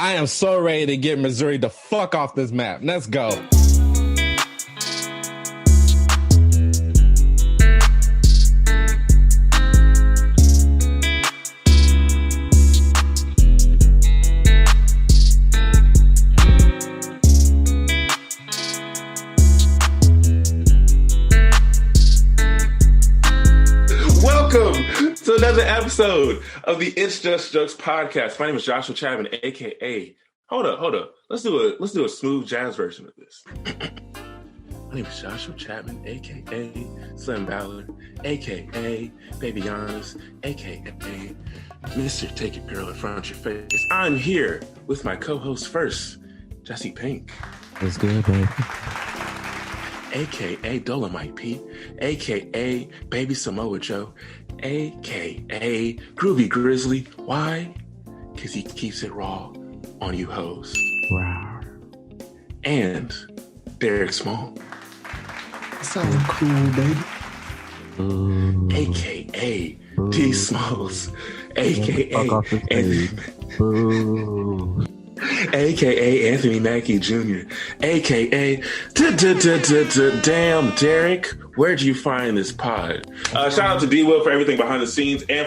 I am so ready to get Missouri the fuck off this map. Let's go. Welcome to another episode of the It's Just Jokes podcast. My name is Joshua Chapman, aka Hold up. Let's do a smooth jazz version of this. My name is Joshua Chapman, aka Slim Ballard, aka Baby Giannis, aka Mr. Take Your Girl in Front of Your Face. I'm here with my co-host first, Jessie Pink. What's good, baby? AKA Dolomite Pete, AKA Baby Samoa Joe, AKA Groovy Grizzly. Why? Because he keeps it raw on you hoes. Wow. And Derrick Small. So cool, baby. AKA T Smalls, AKA AKA Anthony Mackie Jr., AKA Damn Derrick. Where'd you find this pod? Shout out to D Will for everything behind the scenes and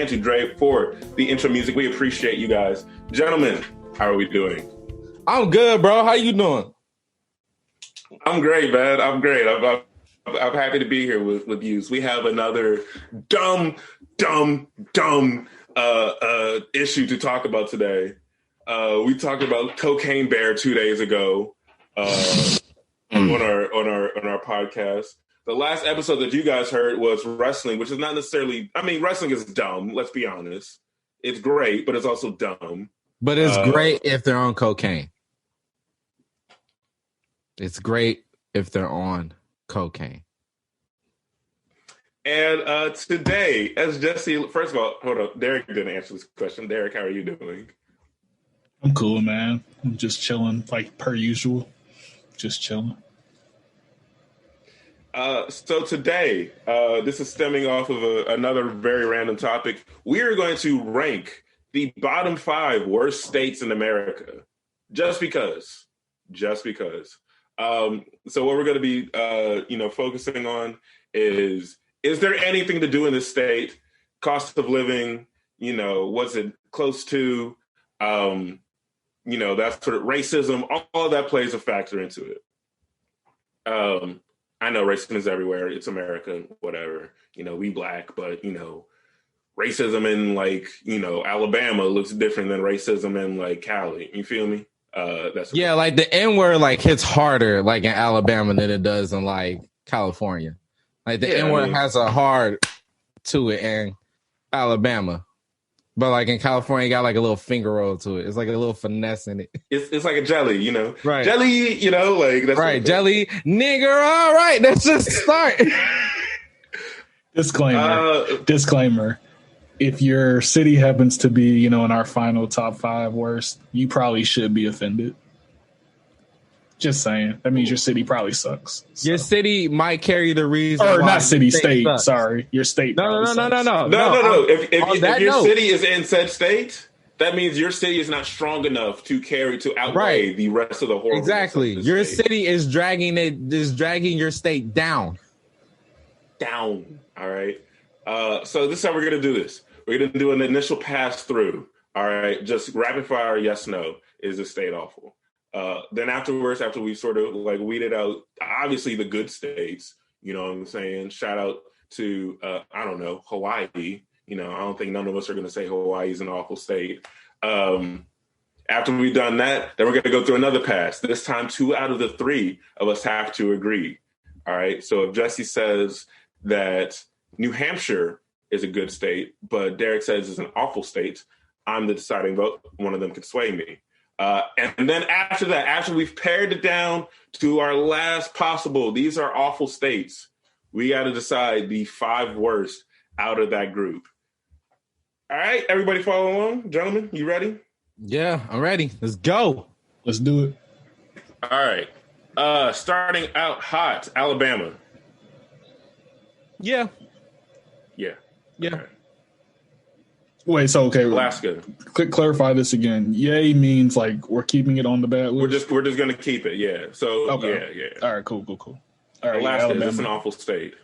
to Drake for the intro music. We appreciate you guys. Gentlemen, how are we doing? I'm good, bro. How you doing? I'm great, man. I'm great. I'm happy to be here with you. We have another dumb issue to talk about today. We talked about Cocaine Bear 2 days ago on our podcast. The last episode that you guys heard was wrestling, which is not necessarily. I mean, wrestling is dumb. Let's be honest. It's great, but it's also dumb. But it's great if they're on cocaine. It's great if they're on cocaine. And today, as Jessie, first of all, hold up. Derrick didn't answer this question. Derrick, how are you doing? I'm cool, man. I'm just chilling, like per usual. Just chilling. So today, this is stemming off of another very random topic. We are going to rank the bottom 5 worst states in America, just because. So what we're going to be, focusing on is there anything to do in this state? Cost of living, what's it close to? That sort of racism, all that plays a factor into it. I know racism is everywhere. It's America, whatever. We black, but, racism in Alabama looks different than racism in Cali. You feel me? Like the N-word hits harder in Alabama than it does in California. The N-word has a hard to it in Alabama. But in California, you got a little finger roll to it. It's a little finesse in it. It's like a jelly, Right. Jelly, that's right. Jelly, nigger. All right, let's just start. Disclaimer. If your city happens to be, in our final top 5 worst, you probably should be offended. Just saying. That means your city probably sucks. So. Your city might carry the reason. Or not city, state. Sucks. Sorry. Your state. No. If your city is in said state, that means your city is not strong enough to outweigh the rest of the horror. Exactly. Your city is dragging your state down. All right. So this is how we're going to do this. We're going to do an initial pass through. All right. Just rapid fire. Yes, no. Is the state awful? Then afterwards, after we sort of weeded out, obviously the good states, you know what I'm saying? Shout out to, Hawaii. I don't think none of us are going to say Hawaii is an awful state. After we've done that, then we're going to go through another pass. This time, 2 out of the 3 of us have to agree. All right. So if Jessie says that New Hampshire is a good state, but Derrick says it's an awful state, I'm the deciding vote. One of them can sway me. And then after that, after we've pared it down to our last possible, these are awful states, we got to decide the 5 worst out of that group. All right, everybody follow along. Gentlemen, you ready? Yeah, I'm ready. Let's go. Let's do it. All right. Starting out hot, Alabama. Yeah. Yeah. Yeah. Okay. Wait, so okay, Alaska. Clarify this again. Yay means like we're keeping it on the bad list. We're just gonna keep it. Yeah. So okay. yeah. All right, cool. All right, Alaska is just an awful state.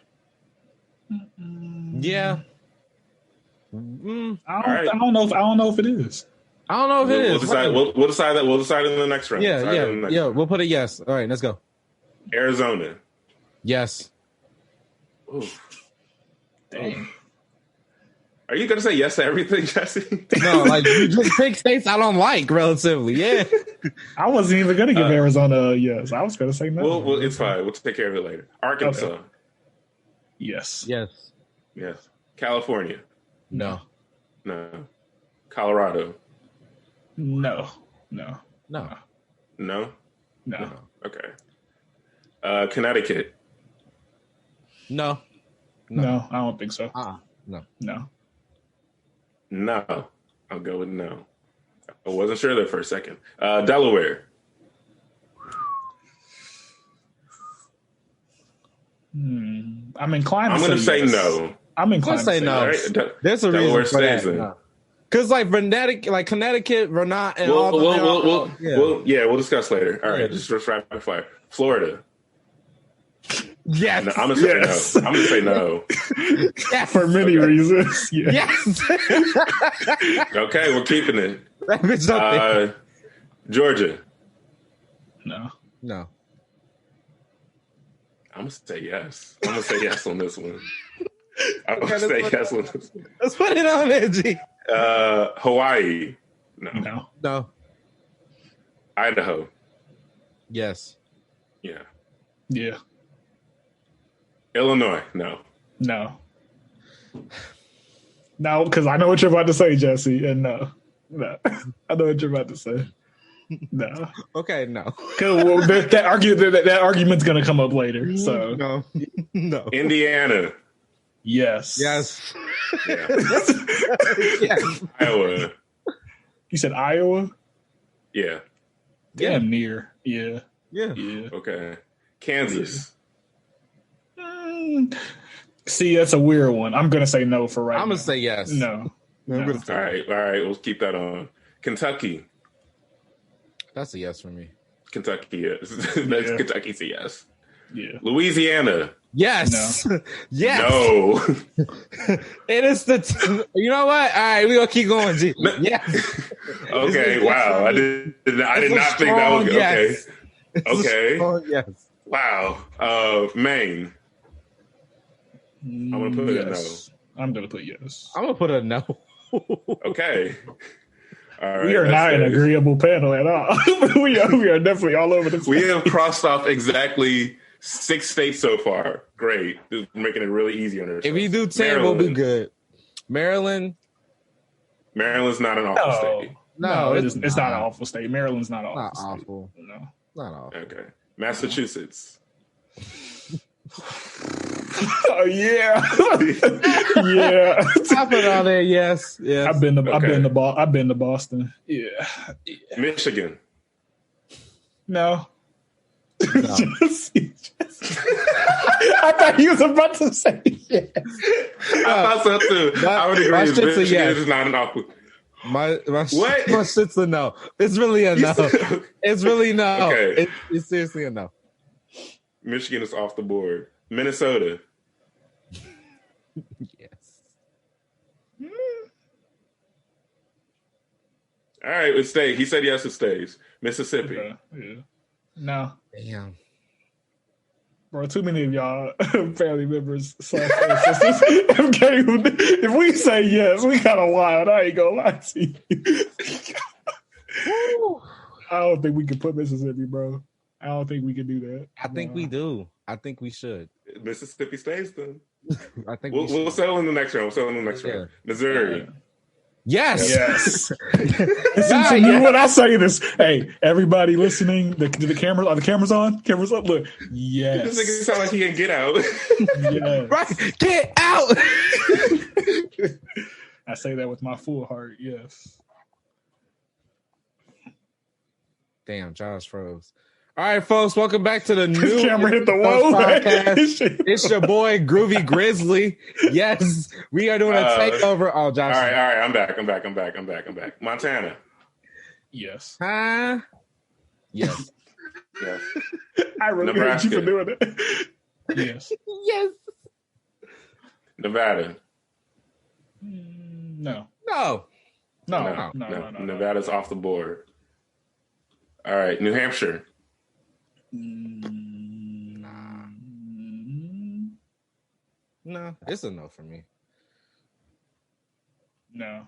Yeah. I don't know if it is. I don't know if it is. We'll decide that. We'll decide in the next round. Yeah. We'll put a yes. All right, let's go. Arizona. Yes. Oof. Dang. Are you gonna say yes to everything, Jesse? No, like you just pick states I don't like relatively. Yeah. I wasn't even gonna give Arizona a yes. I was gonna say no. Well, it's fine. We'll take care of it later. Arkansas. Okay. Yes. California. No. Colorado. No. Okay. Connecticut. No, I don't think so. No. I'll go with no. I wasn't sure there for a second. Delaware. I'm inclined to I'm going to say no. I'm inclined to say no. Right? There's a Delaware reason for stays that. Because Connecticut, Vermont, and we'll discuss later. All right, just rapid fire. Florida. Yes. No, I'm gonna say no. I'm gonna say no. Yes. For many reasons. Yeah. Yes. Okay, we're keeping it. That bitch don't Georgia. No. I'm gonna say yes. I'm gonna say yes on this one. I'm gonna say yes on this one. Let's put it on there, G. Hawaii. No. Idaho. Yes. Yeah. Illinois. No. No, because I know what you're about to say, Jesse, and no. I know what you're about to say. No. Okay, no. Well, that argument's going to come up later. So no. Indiana. Yes. Yes. Iowa. You said Iowa? Yeah. Damn near. Yeah. Okay. Kansas. See, that's a weird one. I'm going to say no for right now. I'm going to say yes. No. All right. We'll keep that on. Kentucky. That's a yes for me. Kentucky, yes. Kentucky's a yes. Yeah. Louisiana. Yes. No. Yes. No. It is you know what? All right, we're going to keep going, G. Yes. Okay, wow. I did not think that was good. Yes. Okay. Yes. Wow. Maine. I'm going to put a no. I'm going to put yes. I'm going to put a no. Okay. All right, we are not an agreeable panel at all. we are definitely all over the place. We have crossed off exactly 6 states so far. Great. This is making it really easy on ourselves. If you do 10, we'll be good. Maryland's not an awful state. No, it's not an awful state. Maryland's not an awful state. No. Not awful. Okay. Massachusetts. Oh yeah. Yeah. I put on there, yes. I've been to Boston. Yeah. Michigan. No. I thought he was about to say yes. I thought so too. I would agree. Michigan yes. is not an awful. My shit's a no. It's really a no. It's really no. Okay. It's seriously a no. Michigan is off the board. Minnesota. Yes. All right, it stays. He said yes, it stays. Mississippi. Yeah. No. Damn. Bro, too many of y'all family members / sisters. If we say yes, we kind of wild. I ain't gonna lie to you. I don't think we can put Mississippi, bro. I don't think we can do that. I think we do. I think we should. Mississippi stays then. I think we'll settle in the next round. Round. Missouri. Yes. Listen to me when I say this. Hey, everybody listening, the cameras, are the cameras on? Cameras up. Look. Yes. This nigga sound like he can get out. Yes. Right. Get out. I say that with my full heart. Yes. Damn, Josh froze. All right, folks, welcome back to the new camera hit the wall podcast. It's your boy Groovy Grizzly. Yes, we are doing a takeover. Oh, Josh. All right. I'm back. Montana. Yes. Huh? Yes. Yes. I really hate you for doing it. Yes. Yes. Nevada. No. Nevada's off the board. All right, New Hampshire. No, it's a no for me. No.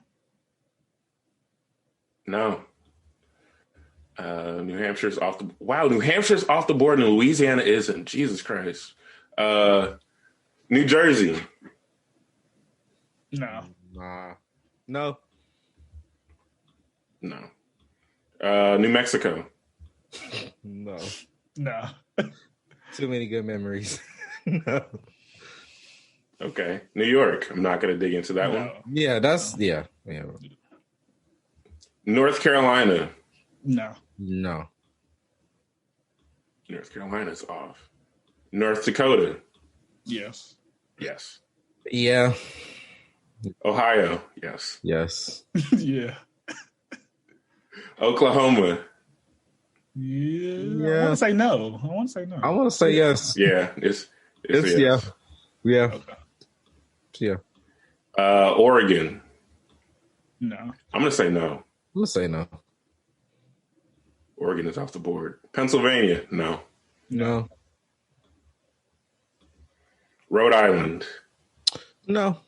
New Hampshire's off the. Wow, New Hampshire's off the board and Louisiana isn't. Jesus Christ. New Jersey. No. No. New Mexico. No. Too many good memories. No. Okay. New York. I'm not going to dig into that one. Yeah, yeah. North Carolina. No. North Carolina's off. North Dakota. Yes. Yeah. Ohio. Yes. Yeah. Oklahoma. Yeah. I want to say no. I want to say yes. Yeah. It's yes. Yeah. Okay. Yeah. Oregon. No. I'm going to say no. I'm going to say no. Oregon is off the board. Pennsylvania. No. Rhode Island. No.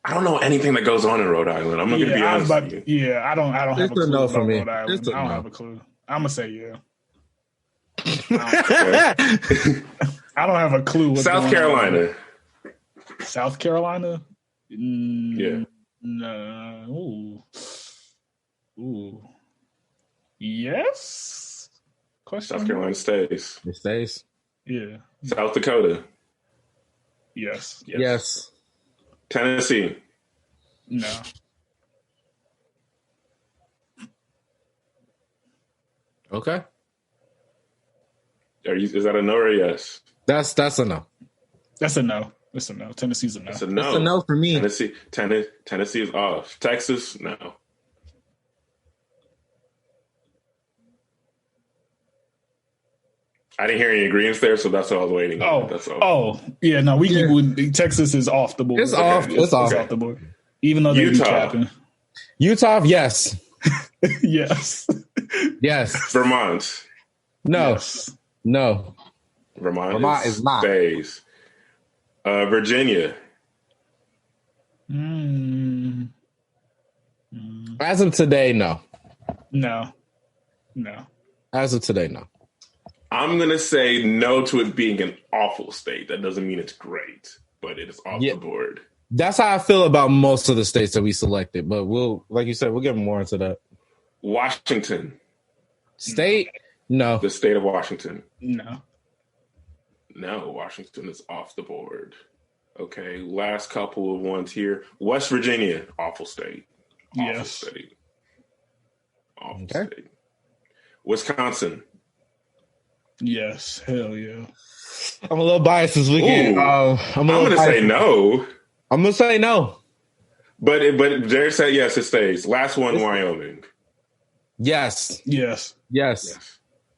I don't know anything that goes on in Rhode Island. I'm not going to be honest with you. Yeah, I don't have a clue no about for me. Rhode Island. I don't have a clue. I'm going to say yeah. I don't have a clue. South Carolina. South Carolina? Yeah. No. Ooh. Yes? Question South Carolina stays. It stays. Yeah. South Dakota. Yes. Tennessee. No. Okay. Is that a no or a yes? That's a no. That's a no. Tennessee's a no. That's a no. That's a no for me. Tennessee is off. Texas, no. I didn't hear any agreements there, so that's what I was waiting on. That's all. Oh, yeah, no, Texas is off the board. It's off. It's off the board. Even though they Utah. be capping. Utah, yes. Yes. Vermont. No. Yes. No. Vermont is not. Stays. Virginia. As of today, no. No. As of today, no. I'm going to say no to it being an awful state. That doesn't mean it's great, but it is off the board. That's how I feel about most of the states that we selected, but like you said, we'll get more into that. Washington. State? No. The state of Washington. No, Washington is off the board. Okay, last couple of ones here. West Virginia, awful state. Awful state. Wisconsin. Yes, hell yeah. I'm a little biased this weekend. I'm going to say no. I'm going to say no. But Derrick said yes, it stays. Last one, Wyoming. Yes.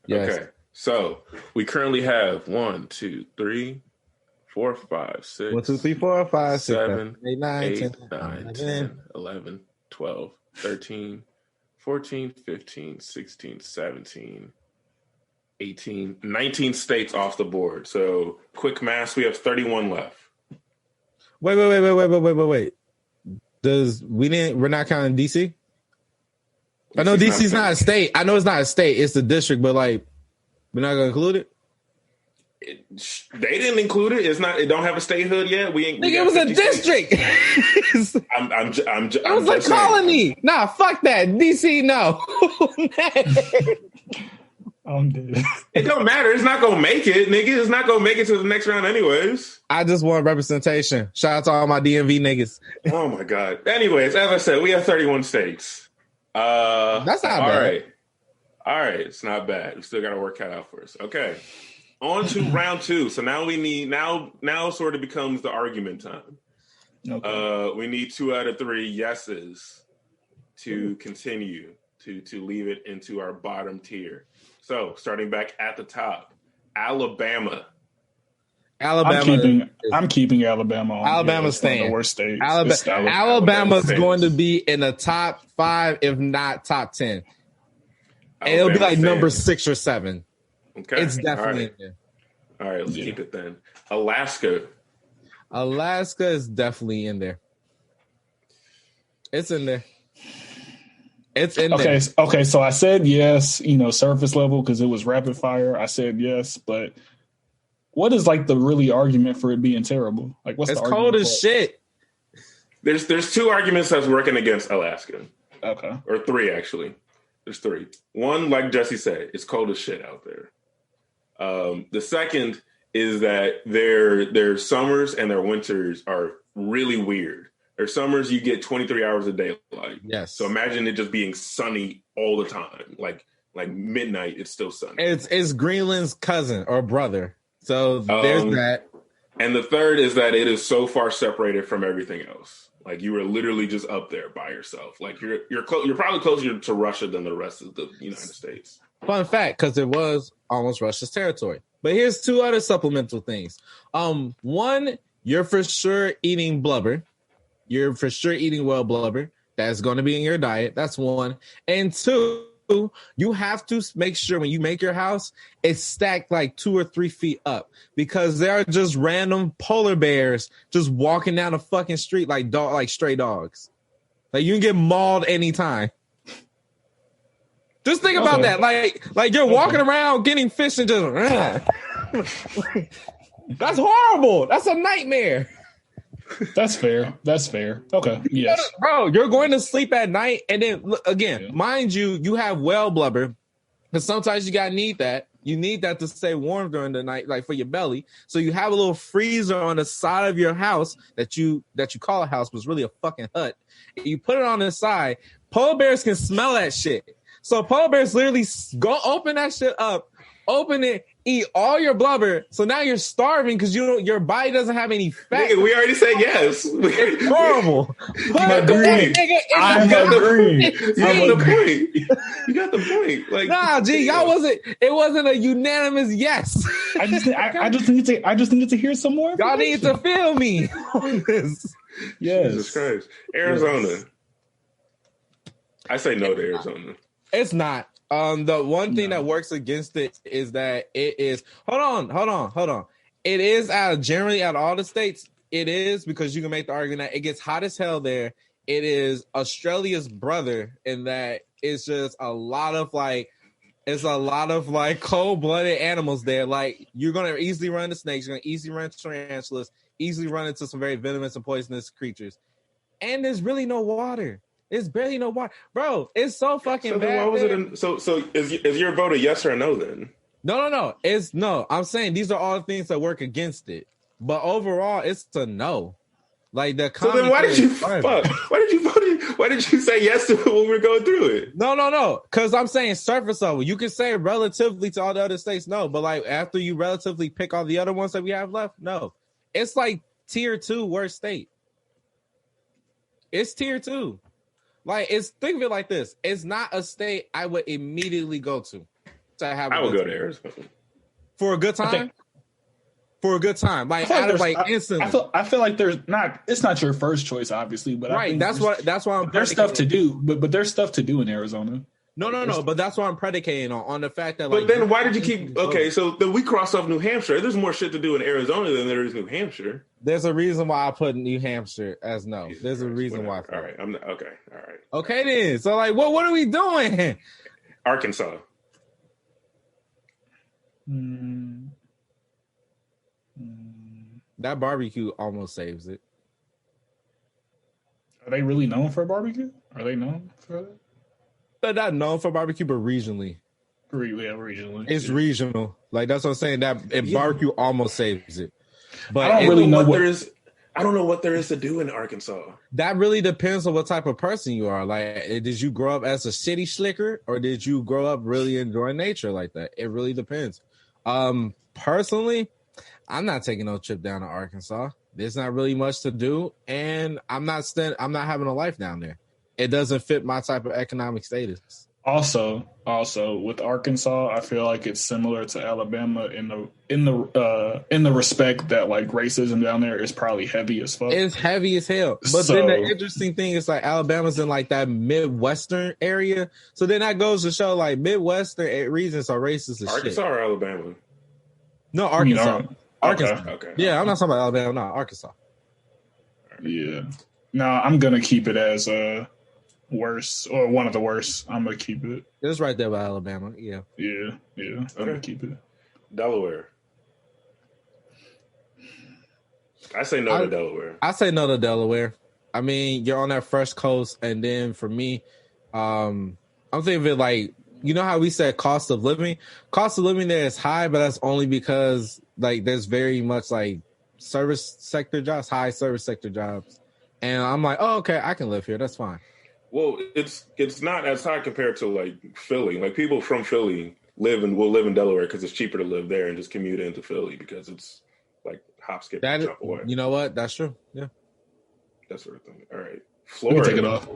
Okay, so we currently have 1, 2, 3, 4, 5, 6. 1, 2, 3, 4, 5, 6, 7, 8, 9, 10, 11, 12, 13, 14, 15, 16, 17, 18, 19 states off the board. So quick math, we have 31 left. Wait. We're not counting DC? I know DC's not a state. I know it's not a state. It's a district, but like, we're not gonna include it. They didn't include it. It's not. It don't have a statehood yet. It was a district. It was a colony. Saying. Nah, fuck that. DC, no. I'm dead. It don't matter. It's not gonna make it, nigga. It's not gonna make it to the next round, anyways. I just want representation. Shout out to all my DMV niggas. Oh my god. Anyways, as I said, we have 31 states. That's not bad. All right. All right, it's not bad. We still got to work that out for us. Okay, on to round 2. So now we need now sort of becomes the argument time. Okay. We need 2 out of 3 yeses to continue to leave it into our bottom tier. So starting back at the top, Alabama. I'm keeping Alabama. Alabama's staying. The worst state. Alabama's going to be in the top 5, if not top 10. And it'll be like number 6 or 7. Okay, it's definitely in there. All right, let's keep it then. Alaska is definitely in there. It's in there. It's in there. Okay, so I said yes, surface level because it was rapid fire. I said yes, but what is like the really argument for it being terrible? Like, what's it's the cold as shit. There's 2 arguments that's working against Alaska. Okay. Or 3, actually. There's 3. One, like Jessie said, it's cold as shit out there. The second is that their summers and their winters are really weird. Their summers, you get 23 hours a day. Yes. So imagine it just being sunny all the time. Like midnight, it's still sunny. It's Greenland's cousin or brother. So there's that. And the third is that it is so far separated from everything else. Like you are literally just up there by yourself. Like you're probably closer to Russia than the rest of the United States. Fun fact, because it was almost Russia's territory. But here's 2 other supplemental things. One, you're for sure eating blubber. You're for sure eating well blubber. That's going to be in your diet. That's 1. And 2, you have to make sure when you make your house, it's stacked like 2 or 3 feet up because there are just random polar bears just walking down the fucking street like stray dogs. Like you can get mauled anytime. Just think about that. Like you're walking around getting fish and just that's horrible. That's a nightmare. That's fair. Okay. Yes. Bro, you're going to sleep at night and then again, mind you have well blubber because sometimes you gotta need that. You need that to stay warm during the night, like for your belly. So you have a little freezer on the side of your house that you call a house, but it's really a fucking hut. You put it on the side. Polar bears can smell that shit. So polar bears literally go open that shit up, open it, eat all your blubber. So now you're starving because your body doesn't have any fat. Nigga, we already said yes. It's horrible. I'm agreeing. You got the point. Like, nah, G, it wasn't a unanimous yes. I just needed to hear some more. Y'all need to feel me on this. Yes. Jesus Christ. Arizona. Yes. I say no to Arizona. It's not. The one thing that works against it is that it is. Hold on. It is generally out of all the states. It is because you can make the argument that it gets hot as hell there. It is Australia's brother in that it's just a lot of cold-blooded animals there. Like you're gonna easily run into snakes. You're gonna easily run into tarantulas. Easily run into some very venomous and poisonous creatures. And there's really no water. It's barely no water, bro. It's so fucking bad. Why was it? So is your vote a yes or a no then? No. It's no. I'm saying these are all the things that work against it, but overall, it's a no. Like the. So then why did you fuck? Why did you vote? Why did you say yes to it when we were going through it? No. Because I'm saying surface level. You can say relatively to all the other states, no. But like after you relatively pick all the other ones that we have left, no. It's like tier 2 worst state. It's tier 2. Like think of it like this: it's not a state I would immediately go to have. I would go to Arizona for a good time. Like instantly. I feel like it's not your first choice, obviously, but right. That's why I'm. There's stuff to do, but there's stuff to do in Arizona. No. But that's what I'm predicating on the fact that. But then why did you keep? Okay, so then we crossed off New Hampshire. There's more shit to do in Arizona than there is New Hampshire. There's a reason why I put New Hampshire as no. There's a reason why. All right, I'm not, okay. All right. Okay then. So like, what are we doing? Arkansas. That barbecue almost saves it. Are they really known for barbecue? Are they known for that? They're not known for barbecue, but regionally. Regionally. It's regional. Like that's what I'm saying. That barbecue almost saves it. But I don't really know what there is. I don't know what there is to do in Arkansas. That really depends on what type of person you are. Like, did you grow up as a city slicker, or did you grow up really enjoying nature like that? It really depends. Personally, I'm not taking no trip down to Arkansas. There's not really much to do, and I'm not having a life down there. It doesn't fit my type of economic status. Also with Arkansas, I feel like it's similar to Alabama in the respect that like racism down there is probably heavy as fuck. It's heavy as hell. But then the interesting thing is like Alabama's in like that Midwestern area, so then that goes to show like Midwestern regions are racist as Arkansas shit. or Alabama? No, Arkansas. Arkansas. Okay. Yeah, I'm not talking about Alabama. No, Arkansas. Yeah. No, I'm gonna keep it as worse or one of the worst. I'm gonna keep it. It's right there by Alabama. Yeah. I'm gonna keep it. Delaware. I say no to Delaware. I say no to Delaware. I mean, you're on that fresh coast, and then for me, I'm thinking of it like, you know how we said cost of living? Cost of living there is high, but that's only because like there's very much like service sector jobs, high service sector jobs. And I'm like, oh, okay, I can live here. That's fine. Well, it's not as high compared to like Philly. Like people from Philly will live in Delaware because it's cheaper to live there and just commute into Philly because it's like hop, skip, and jump away. You know what? That's true. Yeah. That sort of thing. All right. Florida. Take it off.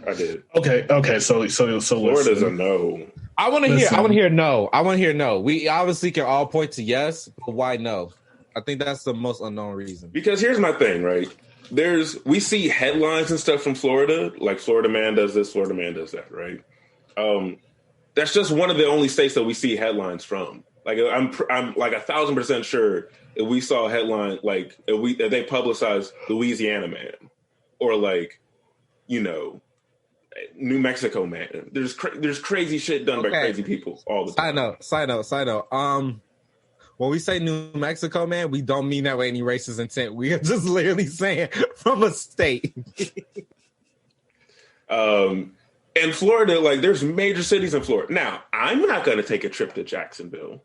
I did. Okay. So Florida's a no. I want to hear no. We obviously can all point to yes, but why no? I think that's the most unknown reason. Because here's my thing, right? We see headlines and stuff from Florida, like Florida man does this, Florida man does that, right? That's just one of the only states that we see headlines from. Like I'm like 1,000% sure if we saw a headline, like if they publicized Louisiana man, or like, you know, New Mexico man. There's crazy shit done by crazy people all the time. Side note. When we say New Mexico, man, we don't mean that with any racist intent. We are just literally saying from a state. And Florida, like, there's major cities in Florida. Now, I'm not going to take a trip to Jacksonville.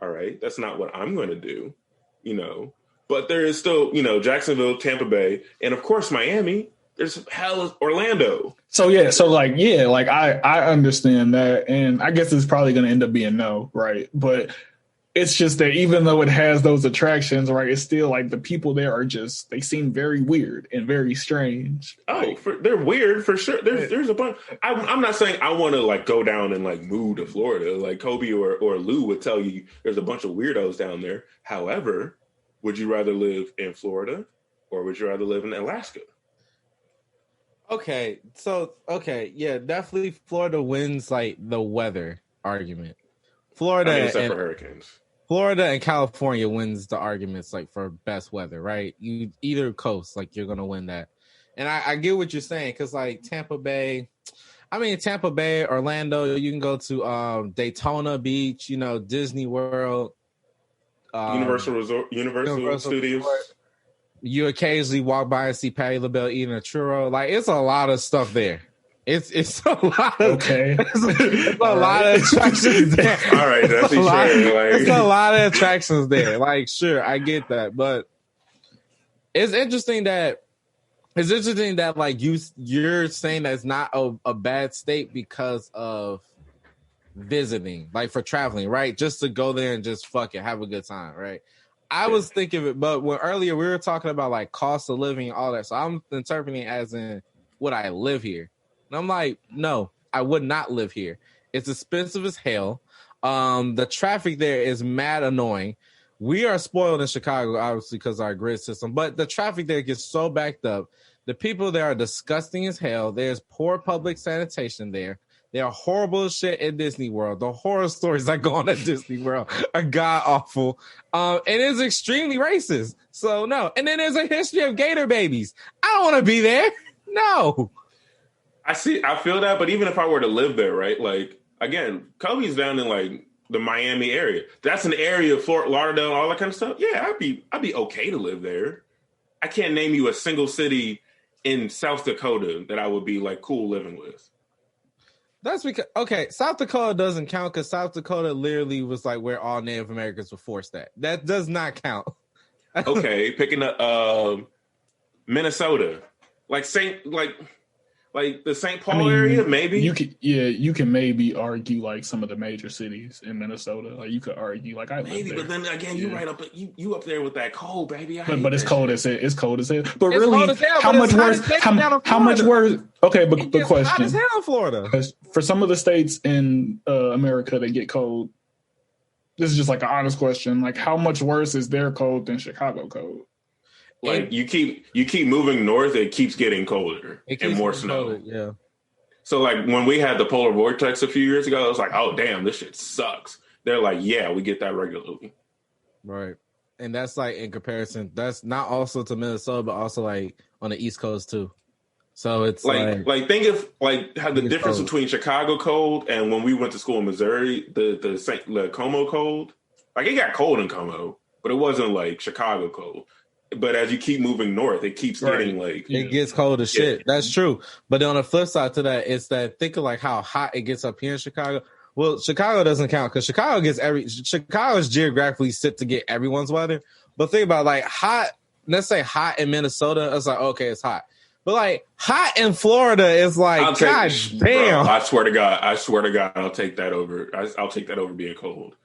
All right? That's not what I'm going to do, you know. But there is still, you know, Jacksonville, Tampa Bay, and, of course, Miami. There's Orlando. I understand that, and I guess it's probably going to end up being no, right? But it's just that even though it has those attractions, right, it's still like the people there are just, they seem very weird and very strange. They're weird for sure. There's a bunch. I'm not saying I want to like go down and like move to Florida. Like Kobe or Lou would tell you there's a bunch of weirdos down there. However, would you rather live in Florida or would you rather live in Alaska? Yeah, definitely Florida wins like the weather argument. Florida except for hurricanes. Florida and California wins the arguments like for best weather, right? You either coast, like you're gonna win that. And I get what you're saying, because like Tampa Bay, Orlando, you can go to Daytona Beach, you know, Disney World, Universal Studios. Resort. You occasionally walk by and see Patti LaBelle eating a churro. Like it's a lot of stuff there. It's a lot of it's a lot of attractions there. All right, that's it's a lot of attractions there. Like, sure, I get that, but it's interesting that like you're saying that it's not a bad state because of visiting, like for traveling, right? Just to go there and just fuck it, have a good time, right? I was thinking of it, but when earlier we were talking about like cost of living and all that, so I'm interpreting it as in would I live here? And I'm like, no, I would not live here. It's expensive as hell. The traffic there is mad annoying. We are spoiled in Chicago, obviously, because of our grid system, but the traffic there gets so backed up. The people there are disgusting as hell. There's poor public sanitation there. There are horrible shit in Disney World. The horror stories that go on at Disney World are god awful. And it's extremely racist. So no. And then there's a history of gator babies. I don't want to be there. No. I feel that, but even if I were to live there, right? Like, again, Kobe's down in like the Miami area. That's an area of Fort Lauderdale, all that kind of stuff. Yeah, I'd be okay to live there. I can't name you a single city in South Dakota that I would be like cool living with. That's because South Dakota doesn't count because South Dakota literally was like where all Native Americans were forced at. That does not count. Okay, picking up Minnesota, like the St. Paul area, maybe. You can maybe argue like some of the major cities in Minnesota. Like you could argue like but then again, you right up you up there with that cold, baby. But it's cold as hell. It's cold as hell. But it's really, how much worse? How much worse? Okay, but the question: hot as hell in Florida. For some of the states in America that get cold, this is just like an honest question. Like, how much worse is their cold than Chicago cold? Like you keep moving north, it keeps getting colder and more snow. Colder, yeah. So like when we had the polar vortex a few years ago, it was like, oh damn, this shit sucks. They're like, yeah, we get that regularly. Right. And that's like in comparison, that's not also to Minnesota, but also like on the East Coast too. So it's like think of like how the difference between Chicago cold and when we went to school in Missouri, the Como cold. Like it got cold in Como, but it wasn't like Chicago cold. But as you keep moving north, it keeps getting like it gets cold as shit. That's true. But on the flip side to that, it's that think of like how hot it gets up here in Chicago. Well, Chicago doesn't count because Chicago is geographically set to get everyone's weather. But think about like hot. Let's say hot in Minnesota. It's like okay, it's hot. But like hot in Florida is like God damn. Bro, I swear to God, I'll take that over. I'll take that over being cold.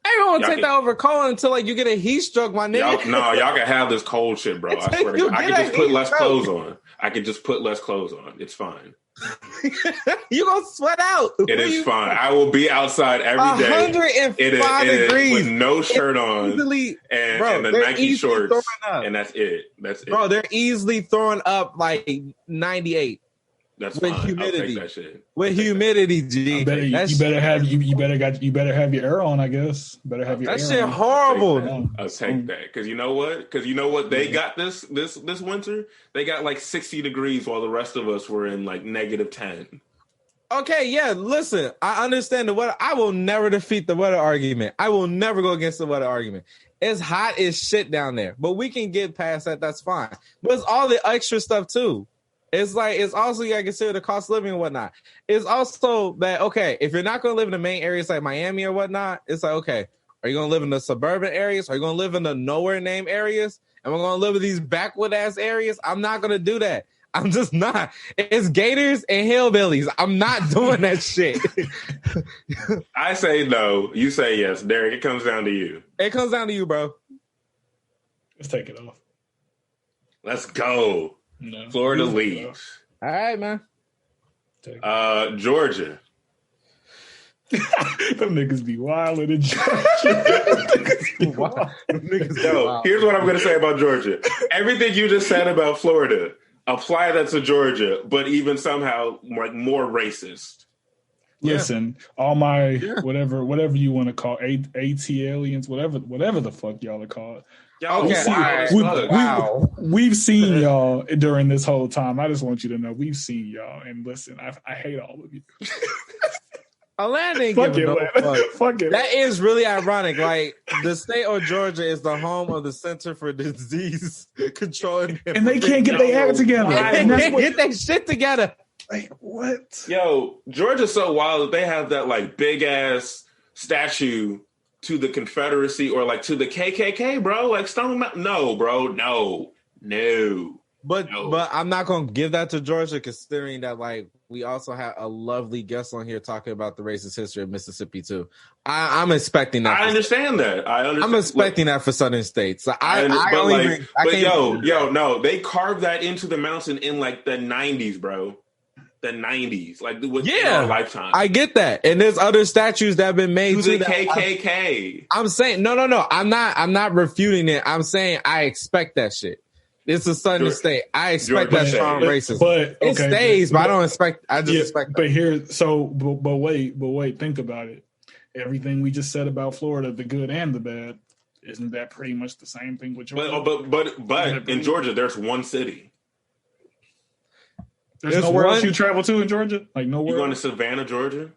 Everyone take that over cold until like you get a heat stroke, my nigga. Y'all can have this cold shit, bro. I swear to God. I can just put less clothes on. I can just put less clothes on. It's fine. You gonna sweat out. It is fine. I will be outside every day. 105 degrees with no shirt on and the Nike shorts, and that's it. Bro, they're easily throwing up like 98. That's with fine. Humidity. I'll take that shit. With humidity, G. You better have your air on, I guess. Better have your that air shit on. horrible. I'll take that. Because you know what? They got this winter. They got like 60 degrees while the rest of us were in like -10. Okay, yeah, listen. I understand the weather. I will never defeat the weather argument. I will never go against the weather argument. It's hot as shit down there. But we can get past that. That's fine. But it's all the extra stuff too. It's like, it's also, you gotta consider the cost of living and whatnot. It's also that, okay, if you're not going to live in the main areas like Miami or whatnot, it's like, okay, are you going to live in the suburban areas? Are you going to live in the nowhere name areas? Am I going to live in these backwood ass areas? I'm not going to do that. I'm just not. It's gators and hillbillies. I'm not doing that shit. I say no. You say yes. Derrick, it comes down to you. It comes down to you, bro. Let's take it off. Let's go. No. Florida leaves. All right, man. Georgia. Them niggas be wildin' in Georgia. Here's what I'm going to say about Georgia. Everything you just said about Florida, apply that to Georgia, but even somehow like more racist. Listen, all my whatever you want to call AT aliens, whatever the fuck y'all are called. We've seen y'all during this whole time. I just want you to know we've seen y'all. And listen, I hate all of you. Atlanta ain't giving no fuck. That is really ironic. Like the state of Georgia is the home of the Center for Disease Control, and they can't get their act together. Get their shit together. Like what? Yo, Georgia's so wild that they have that like big ass statue to the Confederacy or like to the KKK, bro. Like Stone Mountain. No, bro. No. But I'm not gonna give that to Georgia, considering that like we also had a lovely guest on here talking about the racist history of Mississippi too. I'm expecting that. I understand that. I'm expecting that for Southern states. So no, they carved that into the mountain in like the 90s, bro. The 90s, like within our lifetime. I get that, and there's other statues that have been made to the KKK. I'm saying no. I'm not refuting it. I'm saying I expect that shit. It's a Southern state. I expect that strong racism. But it stays, but I don't expect. I just expect. But here, but wait. Think about it. Everything we just said about Florida, the good and the bad, isn't that pretty much the same thing with Georgia? But in Georgia, there's one city. There's nowhere else you travel to in Georgia? Like nowhere? You going to Savannah, Georgia?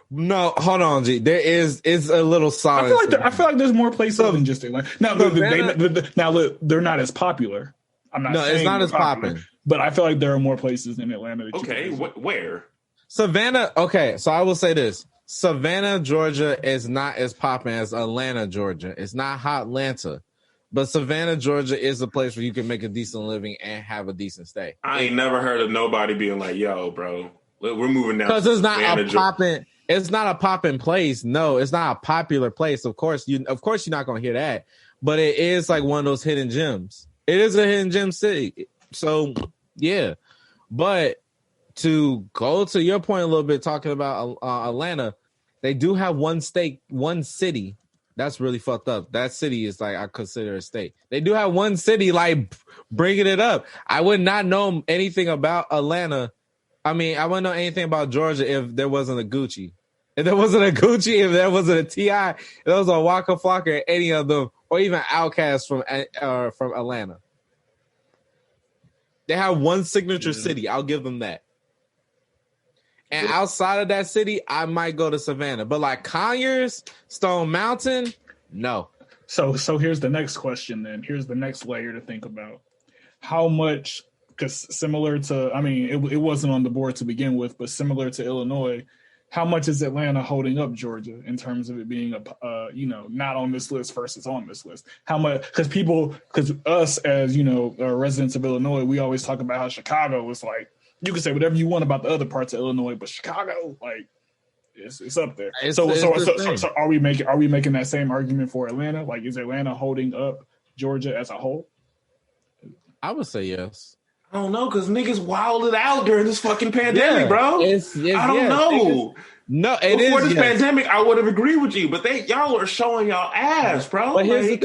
No, hold on, G. It's a little solid. I feel like there's more places than just Atlanta. Now, look, they're not as popular. I'm not. No, it's not as popular. But I feel like there are more places in Atlanta. Okay, where? Savannah. Okay, so I will say this: Savannah, Georgia, is not as popping as Atlanta, Georgia. It's not hot Atlanta. But Savannah, Georgia is a place where you can make a decent living and have a decent stay. I ain't never heard of nobody being like, yo, bro, we're moving down. Because it's not a popping. It's not a popping place. No, it's not a popular place. Of course, you're not gonna hear that. But it is like one of those hidden gems. It is a hidden gem city. So yeah. But to go to your point a little bit, talking about Atlanta, they do have one city. That's really fucked up. That city is like I consider a state. They do have one city like bringing it up. I would not know anything about Atlanta. I mean, I wouldn't know anything about Georgia if there wasn't a Gucci. If there wasn't a Gucci, if there wasn't a T.I., if there was a Waka Flocka, any of them, or even Outkast from Atlanta. They have one signature city. I'll give them that. And outside of that city, I might go to Savannah. But like Conyers, Stone Mountain, no. So here's the next question then. Here's the next layer to think about. How much, because similar to, I mean, it wasn't on the board to begin with, but similar to Illinois, how much is Atlanta holding up Georgia in terms of it being not on this list versus on this list? How much? Because us as residents of Illinois, we always talk about how Chicago was like. You can say whatever you want about the other parts of Illinois, but Chicago, like, it's up there. So are we making that same argument for Atlanta? Like, is Atlanta holding up Georgia as a whole? I would say yes. I don't know, because niggas wilded out during this fucking pandemic, bro. I don't know. No, before this pandemic, I would have agreed with you, but y'all are showing y'all ass, bro. But here's the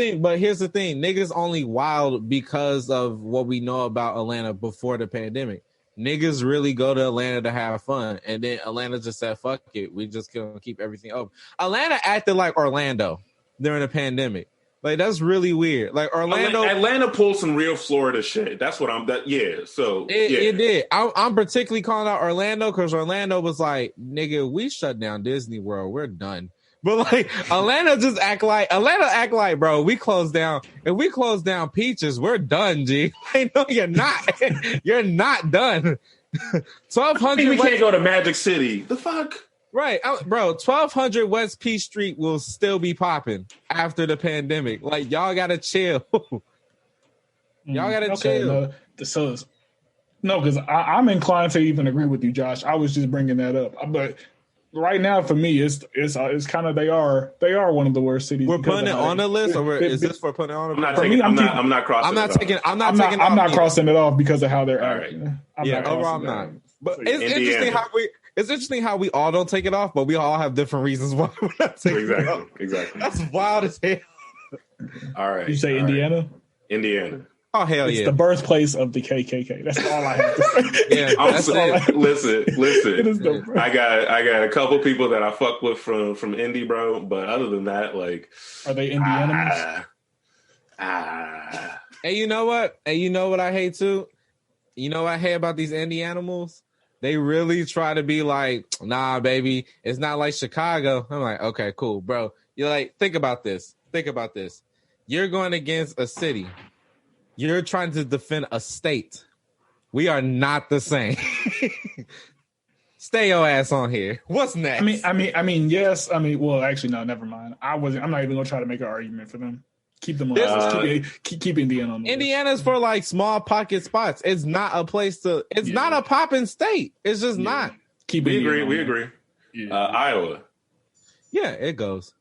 thing. Niggas only wild because of what we know about Atlanta before the pandemic. Niggas really go to Atlanta to have fun, and then Atlanta just said, fuck it. We just gonna keep everything open. Atlanta acted like Orlando during the pandemic. Like, that's really weird. Like, Atlanta pulled some real Florida shit. That's what It did. I'm particularly calling out Orlando because Orlando was like, nigga, we shut down Disney World. We're done. But like, Atlanta act like, bro, we closed down. If we close down Peaches, we're done, G. Like, no, you're not. You're not done. 1200. We can't go to Magic City. The fuck? Right, bro. 1200 West Peach Street will still be popping after the pandemic. Like, y'all gotta chill. Y'all gotta chill. Because I'm inclined to even agree with you, Josh. I was just bringing that up, but right now for me, it's kind of they are one of the worst cities. We're putting it on the list, or is this for putting it on? I'm not crossing. I'm not crossing it off because of how they're acting. I'm not. But it's interesting how It's interesting how we all don't take it off, but we all have different reasons why we're not taking it off. Exactly. That's wild as hell. All right. You say Indiana? Right. Indiana. Oh, hell it's yeah. the birthplace of the KKK. That's all I have to say. Yeah, listen. I got a couple people that I fuck with from Indy, bro. But other than that, like, are they Indiana? And you know what? I hate too? You know what I hate about these indie animals? They really try to be like, nah, baby, it's not like Chicago. I'm like, okay, cool, bro. You're like, think about this. You're going against a city. You're trying to defend a state. We are not the same. Stay your ass on here. What's next? I mean, yes. Well, actually, no, never mind. I'm not even gonna try to make an argument for them. Keep them on. Keep Indiana on the Indiana's list. For like small pocket spots. It's not a place to. It's not a popping state. It's just not. We agree. Yeah. Iowa. Yeah, it goes.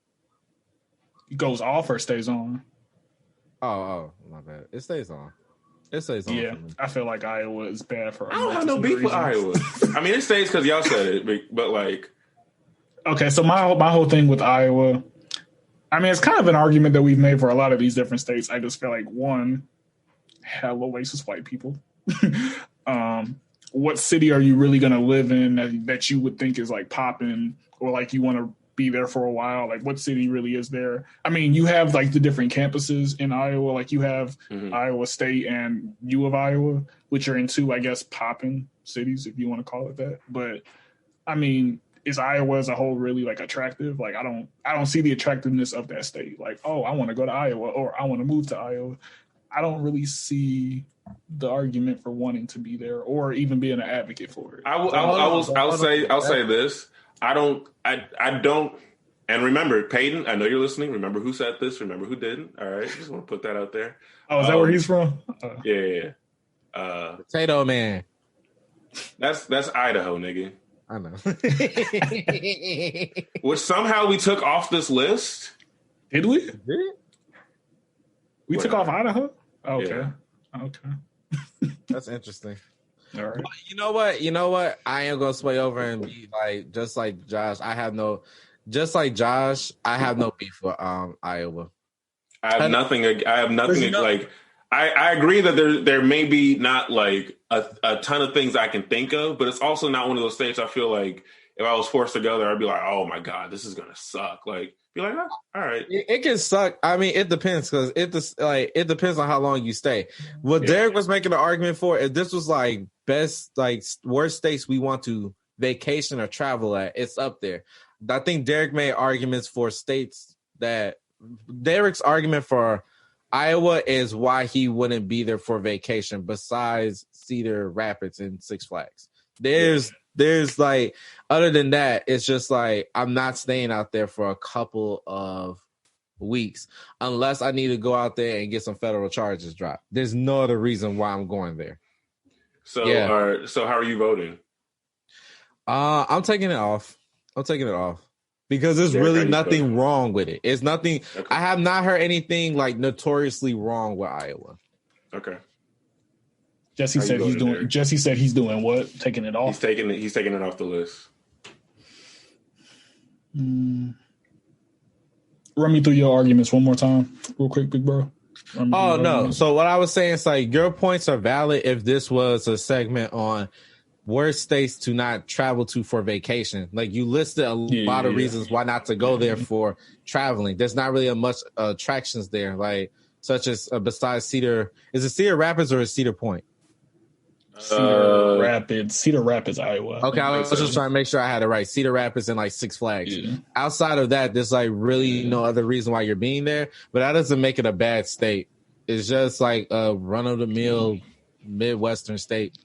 It goes off or stays on. Oh, my bad. It stays on. Yeah, I feel like Iowa is bad for. I don't have no beef with Iowa. I mean, it stays because y'all said it, but like. Okay, so my whole thing with Iowa. I mean, it's kind of an argument that we've made for a lot of these different states. I just feel like, one, hella racist white people. What city are you really going to live in that you would think is like popping or like you want to be there for a while? Like, what city really is there? I mean, you have like the different campuses in Iowa. Like you have Iowa State and U of Iowa, which are in two, I guess, popping cities, if you want to call it that. But I mean, is Iowa as a whole really like attractive? Like, I don't see the attractiveness of that state. Like, oh, I want to go to Iowa or I want to move to Iowa. I don't really see the argument for wanting to be there or even being an advocate for it. I'll say this. I don't And remember, Peyton, I know you're listening. Remember who said this. Remember who didn't. All right. Just want to put that out there. Oh, is that where he's from? Yeah. Potato Man. That's Idaho, nigga. I know. Which somehow we took off this list. Did we? We took off Idaho? Okay. Yeah. Okay. That's interesting. All right. But you know what? I am gonna sway over and be like, just like Josh. I have no beef with Iowa. I have nothing. Like I agree that there may be not like a ton of things I can think of, but it's also not one of those states I feel like if I was forced to go there, I'd be like, oh my God, this is gonna suck. Like, be like, oh, all right. It can suck. I mean, it depends because it depends on how long you stay. What Derrick was making an argument for, if this was like best, like worst states we want to vacation or travel at, it's up there. I think Derrick made arguments for states that Derrick's argument for Iowa is why he wouldn't be there for vacation besides Cedar Rapids and Six Flags. There's like, other than that, it's just like, I'm not staying out there for a couple of weeks unless I need to go out there and get some federal charges dropped. There's no other reason why I'm going there. So, so how are you voting? I'm taking it off. Because there's really nothing wrong with it. It's nothing. Okay. I have not heard anything like notoriously wrong with Iowa. Okay. Jessie said he's doing what? Taking it off? He's taking it off the list. Run me through your arguments one more time, real quick, big bro. Oh, no. So what I was saying is like your points are valid if this was a segment on worst states to not travel to for vacation. Like you listed a lot of reasons why not to go there for traveling. There's not really much attractions there, like such as besides Cedar. Is it Cedar Rapids or is Cedar Point? Cedar Rapids, Iowa. Okay, I was just trying to make sure I had it right. Cedar Rapids and like Six Flags. Yeah. Outside of that, there's like really no other reason why you're being there, but that doesn't make it a bad state. It's just like a run-of-the-mill Midwestern state.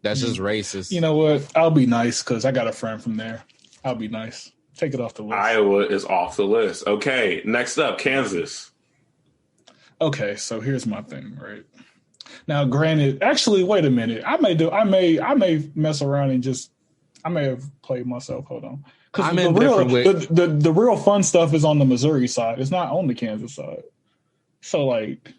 That's just racist. You know what? I'll be nice because I got a friend from there. I'll be nice. Take it off the list. Iowa is off the list. Okay, next up, Kansas. Okay, so here's my thing, right? Now, granted, actually, wait a minute. I may mess around and I may have played myself. Hold on. Because the real fun stuff is on the Missouri side. It's not on the Kansas side. So, like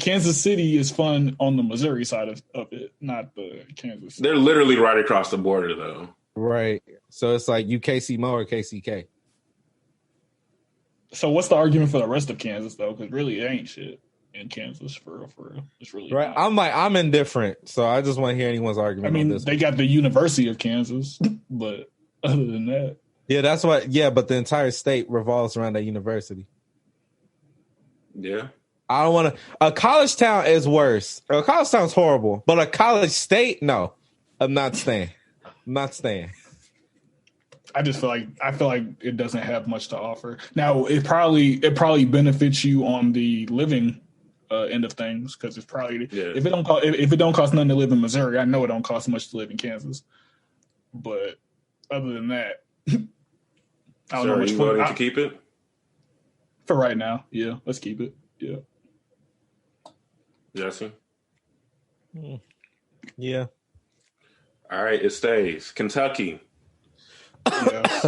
Kansas City is fun on the Missouri side of it, not the Kansas. They're literally right across the border, though. Right. So it's like UKC-Mo or KCK. So what's the argument for the rest of Kansas, though? Because really, it ain't shit in Kansas, for real. It's really right. Not. I'm indifferent, so I just want to hear anyone's argument. I mean, on this they got the University of Kansas, but other than that, yeah, that's what. Yeah, but the entire state revolves around that university. Yeah. I don't want to. A college town is worse. A college town's horrible, but a college state, no, I'm not staying. I feel like it doesn't have much to offer. Now, it probably benefits you on the living end of things because it's probably if it don't cost nothing to live in Missouri, I know it don't cost much to live in Kansas. But other than that, I don't know. Are you voting to keep it for right now? Yeah, let's keep it. Yeah. Jessie? Yeah. All right, it stays. Kentucky. Yeah.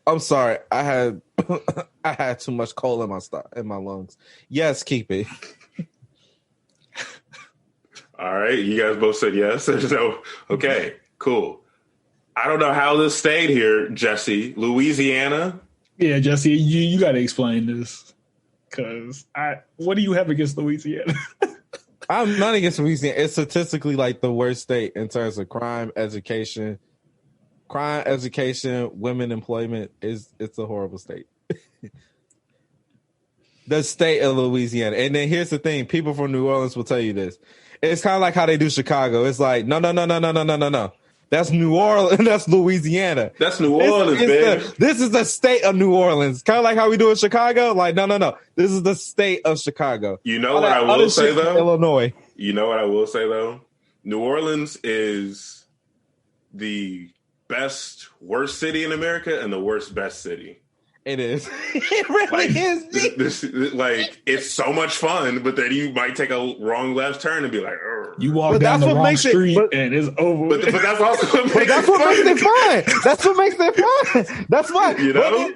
I'm sorry. I had too much coal in my lungs. Yes, keep it. All right, you guys both said yes. So, okay, cool. I don't know how this stayed here, Jessie. Louisiana? Yeah, Jessie, you got to explain this. Because what do you have against Louisiana? I'm not against Louisiana. It's statistically like the worst state in terms of crime, education, women employment. It's a horrible state. The state of Louisiana. And then here's the thing. People from New Orleans will tell you this. It's kind of like how they do Chicago. It's like, no. That's New Orleans. That's Louisiana. That's New Orleans, baby. This is the state of New Orleans. Kind of like how we do in Chicago. Like, no. This is the state of Chicago. You know what I will say, though? Illinois. You know what I will say, though? New Orleans is the best worst city in America and the worst best city. It is. It really is. This, like, it's so much fun, but then you might take a wrong left turn and be like, "Urgh." You walk down the wrong street and it's over. But that's also what makes it fun. That's what makes it fun. That's why, you know.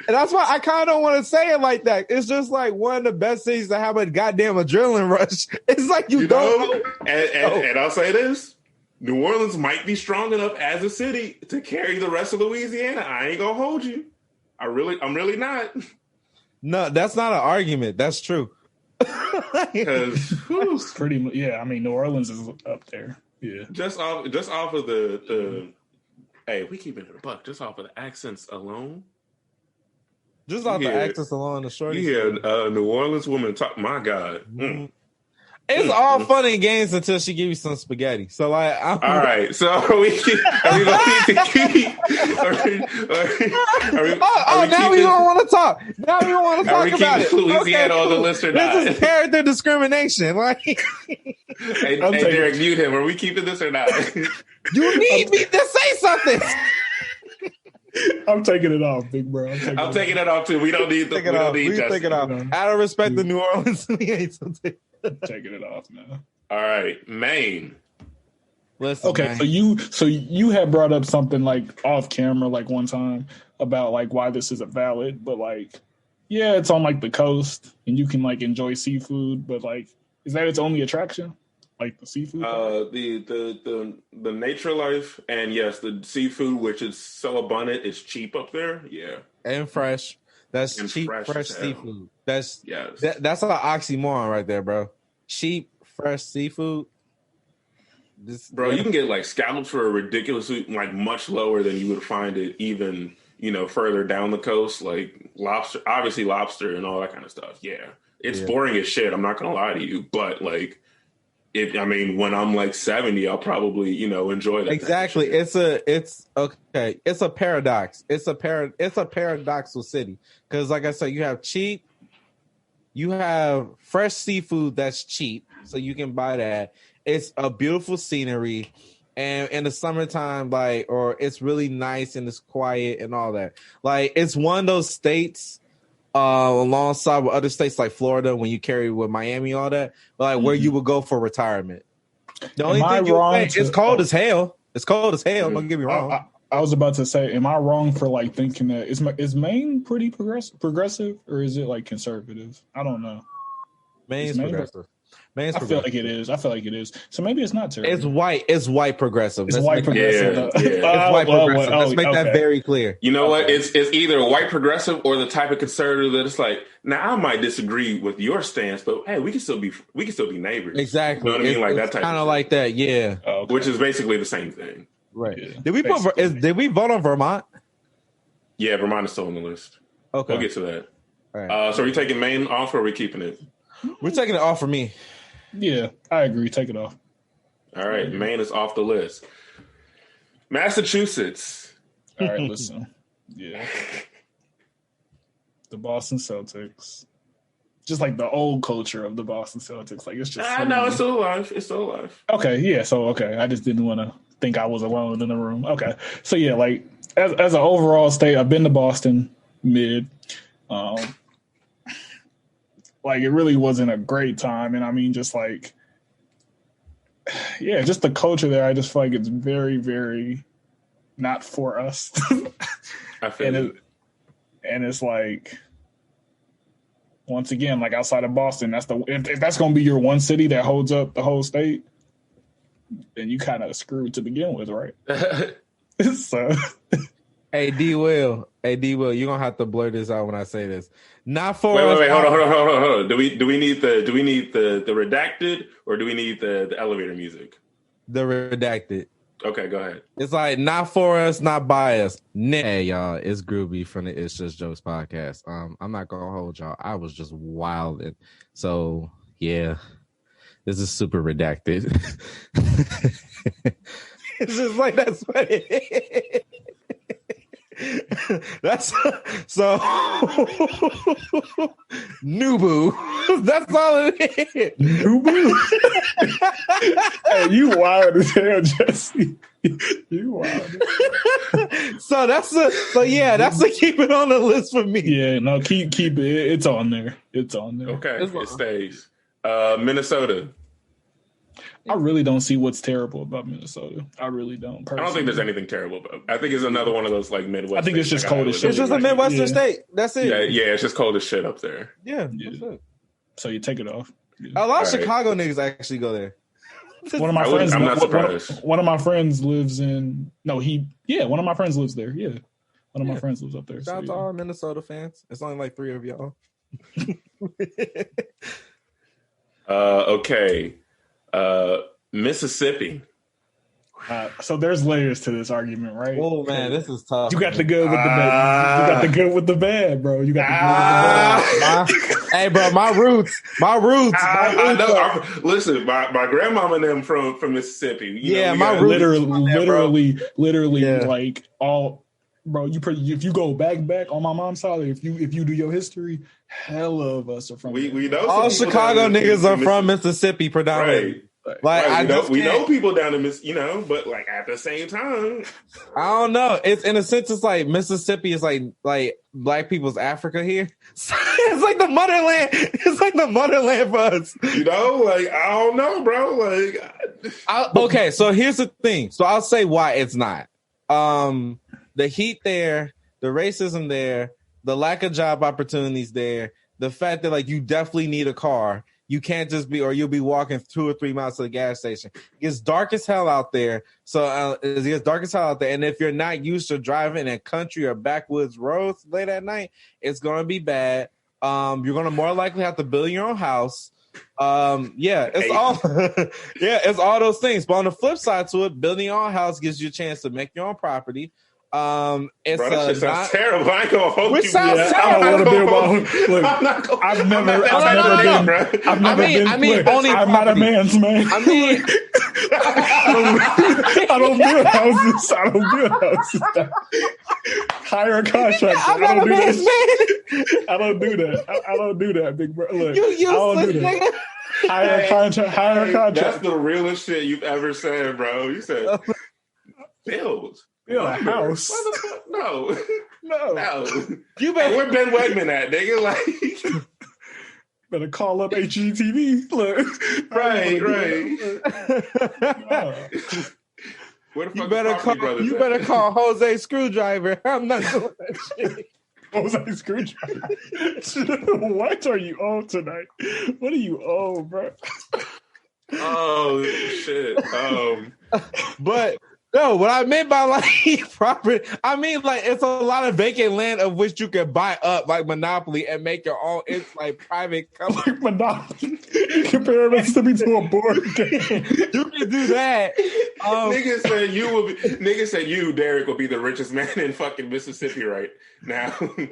And that's why I kind of don't want to say it like that. It's just like one of the best cities to have a goddamn adrenaline rush. It's like you don't know. And I'll say this. New Orleans might be strong enough as a city to carry the rest of Louisiana. I ain't gonna hold you. I'm really not. No, that's not an argument. That's true. Because pretty much, yeah. I mean, New Orleans is up there. Yeah. Just off of the hey, we keep it in a buck. Just off of the accents alone. Just off the accents alone, the shorty. Yeah, New Orleans woman talk. My God. It's all fun and games until she gives you some spaghetti. So, like, all right. So, are we going to keep? Now we don't want to talk. Now we don't want to talk about it. Louisiana on the list or not? This is character discrimination. Like, hey, Derrick, mute him. Are we keeping this or not? You need me to say something. I'm taking it off, big bro. I'm taking it off too. We don't need the. We don't need Justin. Take it off. Out of respect to New Orleans, we ain't taking it off now. All right, Maine. Listen, okay, Maine. So you had brought up something like off camera, like one time about like why this isn't valid, but like, yeah, it's on like the coast and you can like enjoy seafood, but like, is that its only attraction? Like the seafood? The nature life, and yes, the seafood, which is so abundant, is cheap up there. Yeah, and fresh. That's and cheap, fresh seafood. That's an oxymoron right there, bro. Cheap, fresh seafood. You can get like scallops for a ridiculous, like much lower than you would find it even, further down the coast. Like lobster, obviously lobster and all that kind of stuff. Yeah, it's boring as shit. I'm not gonna lie to you, but like. When I'm like 70, I'll probably, enjoy that. Exactly. It's okay. It's a paradox. It's a paradoxical city. Because like I said, you have fresh seafood that's cheap. So you can buy that. It's a beautiful scenery. And in the summertime, it's really nice and it's quiet and all that. Like, it's one of those states alongside with other states like Florida, when you carry with Miami, all that, but like where you would go for retirement. The only thing it's cold as hell. It's cold as hell. Don't get me wrong. I was about to say, am I wrong for like thinking that is Maine pretty progressive or is it like conservative? I don't know. Maine's progressive. I feel like it is. So maybe it's not terrible. It's white progressive. It's white progressive. Yeah. It's white progressive. Let's make that very clear. You know what? It's either white progressive or the type of conservative that it's like, now I might disagree with your stance, but hey, we can still be neighbors. Exactly. You know what I mean? Like that type. Kind of like that. Yeah. Which is basically the same thing. Right. Yeah. Did we vote on Vermont? Yeah, Vermont is still on the list. Okay. We'll get to that. All right. So are we taking Maine off or are we keeping it? We're taking it off for me. Yeah, I agree. Take it off. All right, Maine is off the list. Massachusetts. All right, listen. Yeah. The Boston Celtics. Just like the old culture of the Boston Celtics. Like, it's just... No, it's still alive. Okay, yeah, I just didn't want to think I was alone in the room. Okay. So, yeah, like, as an overall state, I've been to Boston mid. Like, it really wasn't a great time. And just like, yeah, just the culture there, I just feel like it's very, very not for us. I feel and it's like, once again, like outside of Boston, if that's going to be your one city that holds up the whole state, then you kind of screwed to begin with, right? So... Hey, D-Will, you're going to have to blur this out when I say this. Not for Wait, hold on. Do we need the redacted or do we need the elevator music? The redacted. Okay, go ahead. It's like, not for us, not by us. Hey, y'all, it's Groovy from the It's Just Jokes podcast. I'm not going to hold y'all. I was just wilding. So, yeah, this is super redacted. It's just like, that's what it is. That's so Nubu. That's all it is. Nubu. Hey, you wild as hell, Jesse. You wild. So that's a keep it on the list for me. Yeah, no, keep it. It's on there. It's on there. Okay, it stays. Minnesota. I really don't see what's terrible about Minnesota. I really don't. Personally. I don't think there's anything terrible about it. I think it's another one of those like Midwest. I think it's just cold as shit. It's just a Midwestern state. That's it. Yeah, it's just cold as shit up there. Yeah. That's it. So you take it off. Yeah. A lot of Chicago niggas actually go there. One of my friends. I'm not surprised. One of my friends lives in. No, one of my friends lives there. Yeah, one of my friends lives up there. Shout out to all Minnesota fans. It's only like 3 of y'all. Okay. Mississippi. So there's layers to this argument, right? Oh man, this is tough. You got the good with the bad. You got the good with the bad, bro. You got the good with the bad. Hey, bro, my roots. I know. Listen, my grandmama and them from Mississippi. My roots. Literally, like all. Bro, if you go back on my mom's side, if you do your history, hell of us are from. We know all Chicago niggas are from Mississippi, predominantly. Right. Like we know people down in but like at the same time, I don't know. It's in a sense, it's like Mississippi is like black people's Africa here. It's like the motherland. It's like the motherland for us. Like I don't know, bro. Like, okay. So here's the thing. So I'll say why it's not. The heat there, the racism there, the lack of job opportunities there, the fact that like you definitely need a car. You can't just be, or you'll be walking 2 or 3 miles to the gas station. It's dark as hell out there. So it gets dark as hell out there. And if you're not used to driving in country or backwoods roads late at night, it's going to be bad. You're going to more likely have to build your own house. It's all those things. But on the flip side to it, building your own house gives you a chance to make your own property. Bro, that shit sounds terrible. I ain't gonna hold you. Which sounds terrible. I don't want to be about. Look, I've never been. I'm not a man's man. I mean, I don't build houses. Hire a contractor. I'm not a man's man. I don't do that. I don't do that, big bro. Look, you useless nigga. Hire a contractor. That's the realest shit you've ever said, bro. You said build. A house. What the fuck? No. You better. Where Ben Wegman at, nigga? Like, better call up HGTV. Look, right. Where the fuck you better call Jose Screwdriver. I'm not doing that shit. Jose Screwdriver. What are you on tonight? What are you on, bro? Oh shit. But. No, what I meant by like property, I mean like it's a lot of vacant land of which you can buy up like Monopoly and make your own. It's like private company. Monopoly. Compare Mississippi to a board game. You can do that. Nigga said you, Derrick, will be the richest man in fucking Mississippi right now. And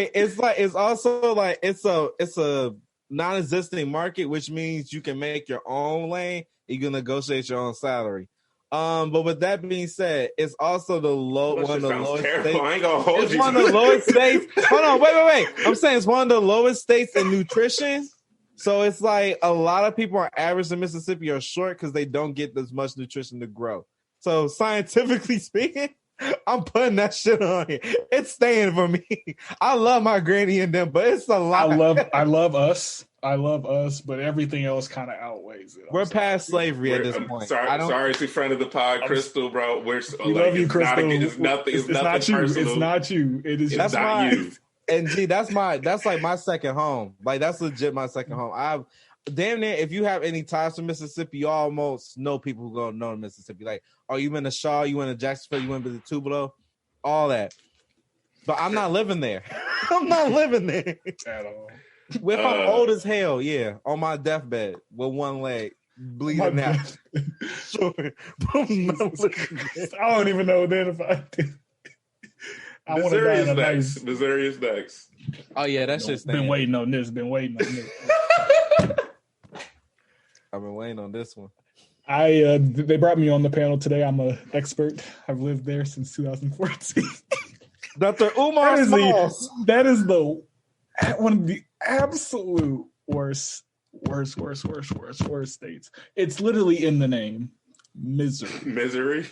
it's also like it's a non-existing market, which means you can make your own lane. You can negotiate your own salary. But with that being said, it's also one of the lowest states. I ain't gonna hold you. It's one of the lowest states. Hold on, wait. I'm saying it's one of the lowest states in nutrition. So it's like a lot of people on average in Mississippi are short because they don't get as much nutrition to grow. So scientifically speaking, I'm putting that shit on here. It's staying for me. I love my granny and them, but it's a lot. I love us, but everything else kind of outweighs it. We're past slavery at this point. Sorry to friend of the pod, Crystal, bro. We love you, Crystal. It's not you. It's not you. It is it's not you. And G, that's like my second home. Like that's legit my second home. I've damn near, if you have any ties to Mississippi, you almost know people who go know Mississippi. Like, oh, you in the Shaw, you in the Jacksonville, you in the Tupelo, all that. But I'm not living there. I'm not living there at all. If I'm old as hell, yeah, on my deathbed with one leg bleeding out. Sure. I don't even know then if I did. I want to die in a nice. Missouri is next. Oh yeah, that's just been waiting on this. I've been waiting on this one. They brought me on the panel today. I'm an expert. I've lived there since 2014. Dr. Umar Smalls. That is one of the absolute worst states. It's literally in the name. Misery.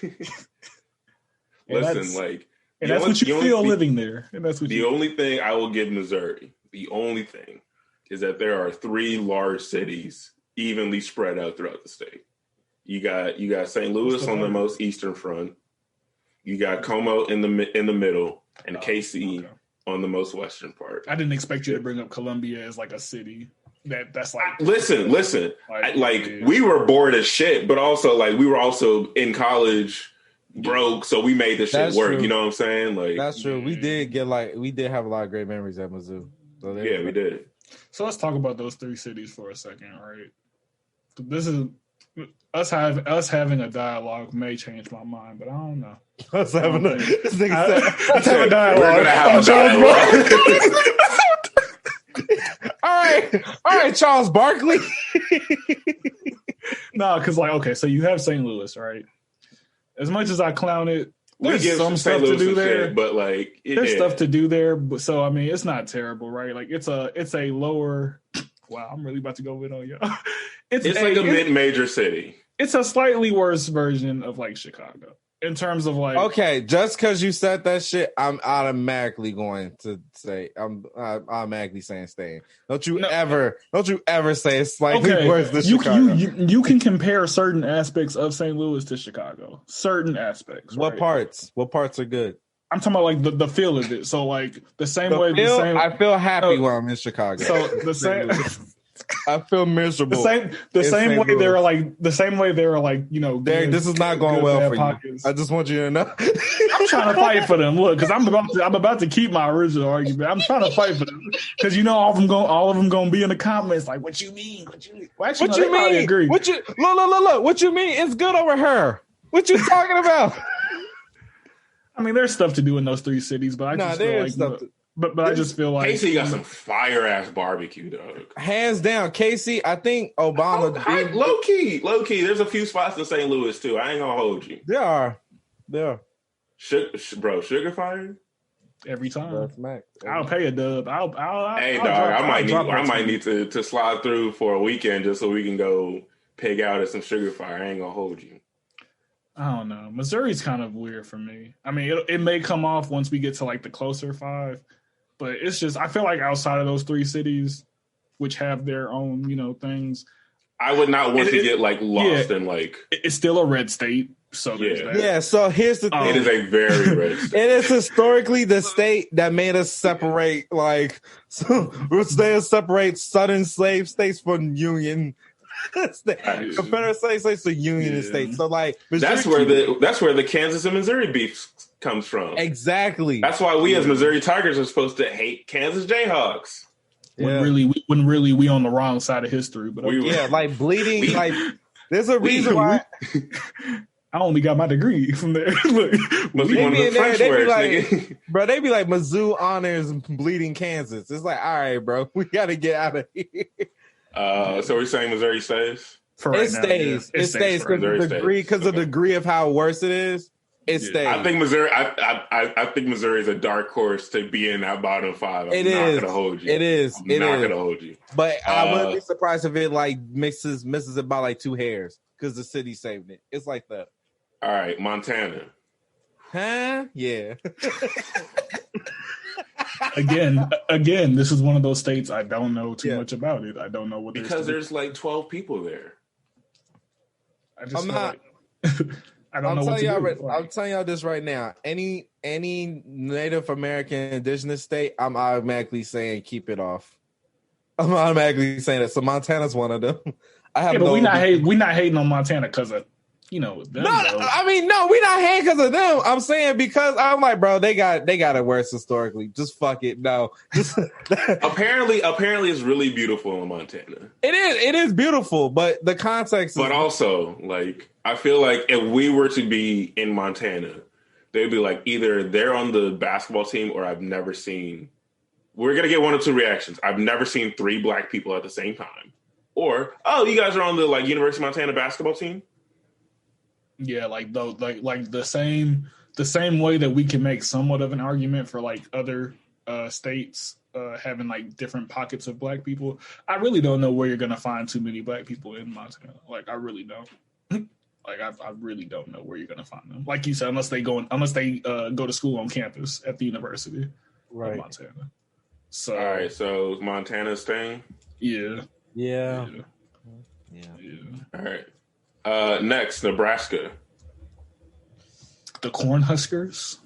Listen, like, and that's what you feel living there. And that's what the only thing I will give Missouri, the only thing, is that there are 3 large cities evenly spread out throughout the state. You got St. Louis on the most eastern front. You got Como in the middle, and KC on the most western part. I didn't expect you to bring up Columbia as like a city. That's like listen. We were bored as shit, but also like we were also in college broke, so we made this shit work. True. You know what I'm saying? Like that's true. We did have a lot of great memories at Mizzou. So we did. So let's talk about those 3 cities for a second, right? This is us having a dialogue may change my mind, but I don't know. Us having a dialogue. We're gonna have a dialogue. All right, Charles Barkley. No, because so you have St. Louis, right? As much as I clown it, there's some stuff to do there, shit, but like there's stuff to do there. But so I mean, it's not terrible, right? Like it's a lower. Wow, I'm really about to go in on y'all. It's like a mid-major city. It's a slightly worse version of like Chicago in terms of like. Okay, just because you said that shit, I'm automatically going to say I'm automatically saying staying. Don't you ever say it's slightly worse than Chicago. You can compare certain aspects of St. Louis to Chicago. Certain aspects. What parts? What parts are good? I'm talking about like the feel of it. So like the same way. I feel happy when I'm in Chicago. So the same. I feel miserable. The same way they were like, you know, Derrick, this is not going well for pockets. You. I just want you to know. I'm trying to fight for them. Look, because I'm about to keep my original argument. I'm trying to fight for them because you know all of them gonna be in the comments like, what you mean? Well, actually, what you mean? Agree. Look. What you mean? It's good over her. What you talking about? I mean, there's stuff to do in those 3 cities, but I just feel like stuff. But I just feel like Casey got some fire ass barbecue, dog. Hands down, Casey. I think Obama. Low key. There's a few spots in St. Louis too. I ain't gonna hold you. There are. Sugar fire every time. I'll pay a dub. Hey, dog. I might need to slide through for a weekend just so we can go pig out at some Sugar Fire. I ain't gonna hold you. I don't know. Missouri's kind of weird for me. I mean, it may come off once we get to like the closer 5. But it's just, I feel like outside of those 3 cities, which have their own, you know, things. I would not want to get like lost in like. It's still a red state. So there's that. Yeah, so here's the thing. It is a very red state. It is historically the state that made us separate, like, separate Southern slave states from Union. Confederate slave states to Union states. So like that's where the Kansas and Missouri beef comes from. Exactly. That's why we as Missouri Tigers are supposed to hate Kansas Jayhawks. When really we on the wrong side of history. But like bleeding. Like there's a reason why. I only got my degree from there. Look, they be like Mizzou honors bleeding Kansas. It's like, all right, bro, we got to get out of here. So we're saying Missouri stays? It stays because the degree of how worse it is. It stays. I think Missouri. I think Missouri is a dark horse to be in that bottom 5. I'm not going to hold you. It is. I'm not going to hold you. But I wouldn't be surprised if it like misses it by like 2 hairs because the city saved it. It's like that. All right, Montana. Huh? Yeah. Again, this is one of those states I don't know too much about it. I don't know what because there's like 12 people there. I'm telling y'all this right now. Any Native American indigenous state, I'm automatically saying keep it off. I'm automatically saying that. So Montana's one of them. We're not hating on Montana because of them. We're not hating because of them. I'm saying because I'm like, bro, they got it worse historically. Just fuck it. No. apparently it's really beautiful in Montana. It is beautiful, but the context But also, like, I feel like if we were to be in Montana, they'd be like, either they're on the basketball team or I've never seen. We're going to get one of 2 reactions. I've never seen 3 black people at the same time. Or, oh, you guys are on the like University of Montana basketball team? Yeah, like the same way that we can make somewhat of an argument for like other states having like different pockets of black people. I really don't know where you're gonna find too many black people in Montana. Like I really don't. Like I really don't know where you're gonna find them. Like you said, unless they go to school on campus at the University of Montana. So all right, so Montana's staying. Yeah. All right. Next, Nebraska. The Cornhuskers.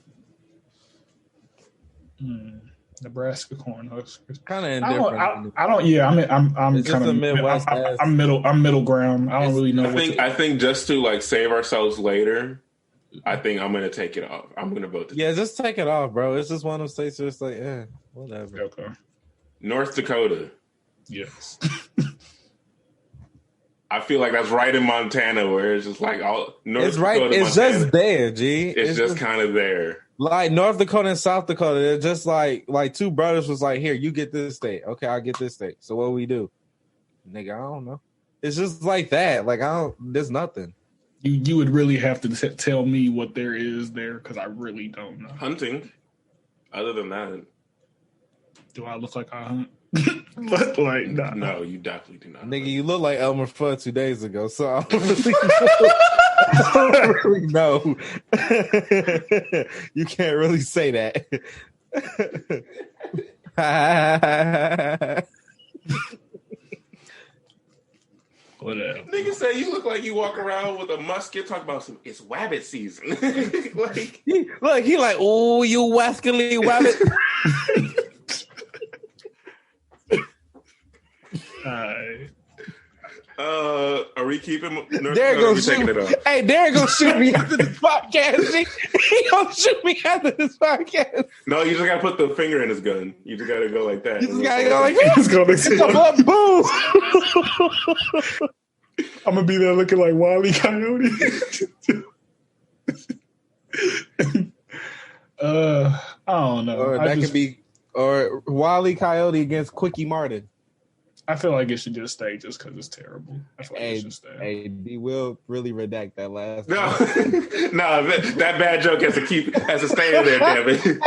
Nebraska Cornhuskers. Kind of indifferent. I don't. Yeah, I'm kind of Midwest. I'm middle ground. I don't really know. I think just to like save ourselves later, I think I'm gonna take it off. I'm gonna vote. Just take it off, bro. It's just one of those states just like, whatever. Okay. North Dakota. Yes. I feel like that's right in Montana, where it's just like all North it's Dakota. Right. It's Montana, just there, G. It's just kind of there. Like North Dakota and South Dakota, they're just like two brothers was like, here, you get this state. Okay, I'll get this state. So what do we do? Nigga, I don't know. It's just like that. Like there's nothing. You would really have to tell me what there is there because I really don't know. Hunting. Other than that, do I look like I hunt? But like, no, you definitely do not. Nigga, you look like Elmer Fudd 2 days ago, so I don't really know. You can't really say that. Whatever. Nigga say you look like you walk around with a musket talking about it's wabbit season. Like, he like, oh, you wascally wabbit. Are we keeping Derrick gonna shoot it off? Hey, Derrick gonna shoot me after this podcast. He gonna shoot me after this podcast. No, you just gotta put the finger in his gun. You just gotta go like that. You just gotta go like this. Boom. I'm gonna be there looking like Wile E. Coyote. I don't know. Or that could be Wile E. Coyote against Quickie Martin. I feel like it should just stay just because it's terrible. I feel like it should stay. Hey, we will really redact that last. No, no, that bad joke has to stay in there, damn it. You